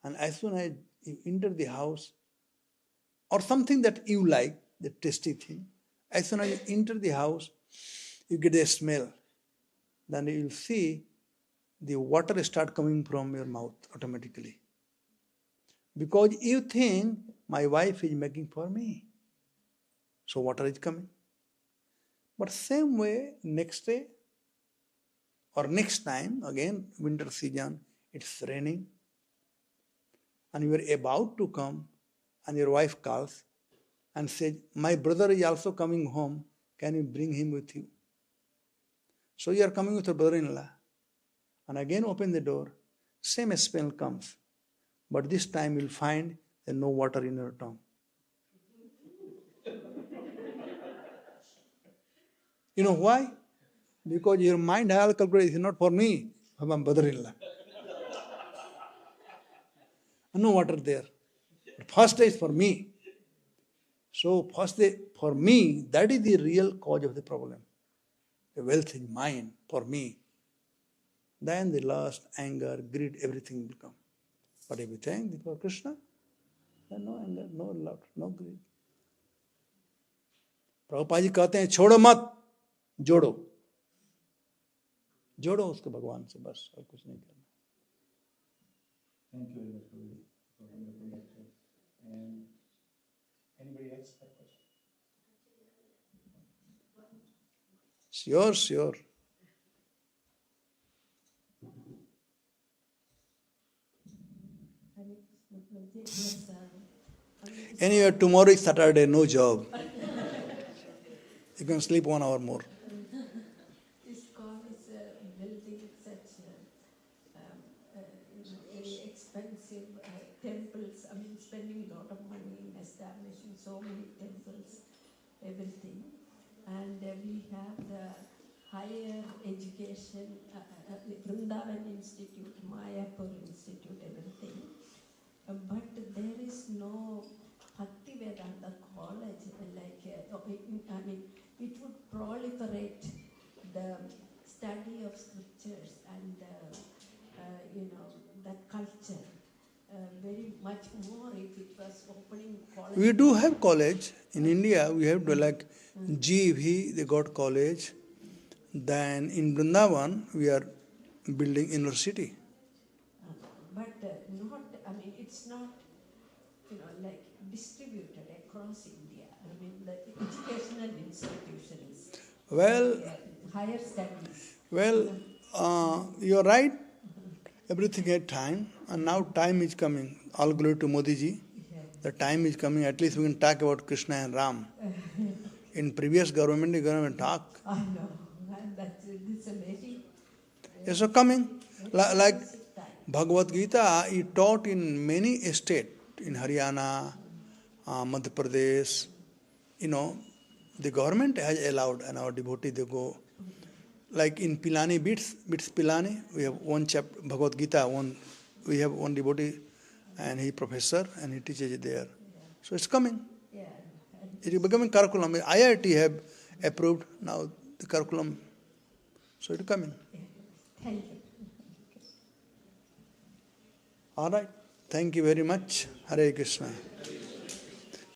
And as soon as you enter the house, or something that you like, the tasty thing, as soon as you enter the house, you get a smell. Then you will see the water start coming from your mouth automatically. Because you think, my wife is making for me. So water is coming. But same way, next day, or next time, again, winter season, it's raining, and you are about to come, and your wife calls and says, my brother is also coming home, can you bring him with you? So you are coming with your brother-in-law, and again open the door, same smell comes, but this time you will find there no water in your tongue. You know why? Because your mind has calculated, it's not for me, for my brother-in-law. No water there. But first day is for me. So first day for me, that is the real cause of the problem. The wealth is mine, for me. Then the lust, anger, greed, everything will come. But if you thank for Krishna, then no anger, no lust, no greed. Prabhupada ji कहते हैं छोड़ो मत, जोड़ो. जोड़ो उसको भगवान से, बस और कुछ नहीं करना. Thank you very much for the wonderful lecture. And anybody else have a question? Sure, sure. Anyway, tomorrow is Saturday, no job. You can sleep 1 hour more. This call is building such very expensive temples. I mean, spending a lot of money in establishing so many temples, everything. And we have the higher education, Vrindavan Institute, Mayapur Institute, everything. But there is no Bhakti Vedanta college, I mean, it would proliferate the study of scriptures and, that culture very much more if it was opening college. We do have college. In India, we have like GV, they got college. Then in Vrindavan, we are building university. But not, I mean, it's not, like distributed across India. I mean, the educational institutions. Well, Higher studies. Well, you're right. Everything had time, and now time is coming. All glory to Modi ji. The time is coming. At least we can talk about Krishna and Ram. In previous government, you're going to talk. I know. It's a very. Yes, so coming. Like Bhagavad Gita, he taught in many states, in Haryana, Madhya Pradesh. The government has allowed, and our devotees, they go. Like in Pilani, Bits Pilani, we have one chapter, Bhagavad Gita, we have one devotee, and he professor, and he teaches it there. So it's coming. Yeah. It is becoming curriculum. IIT have approved now the curriculum. So it's coming. Thank you. All right. Thank you very much. Hare Krishna.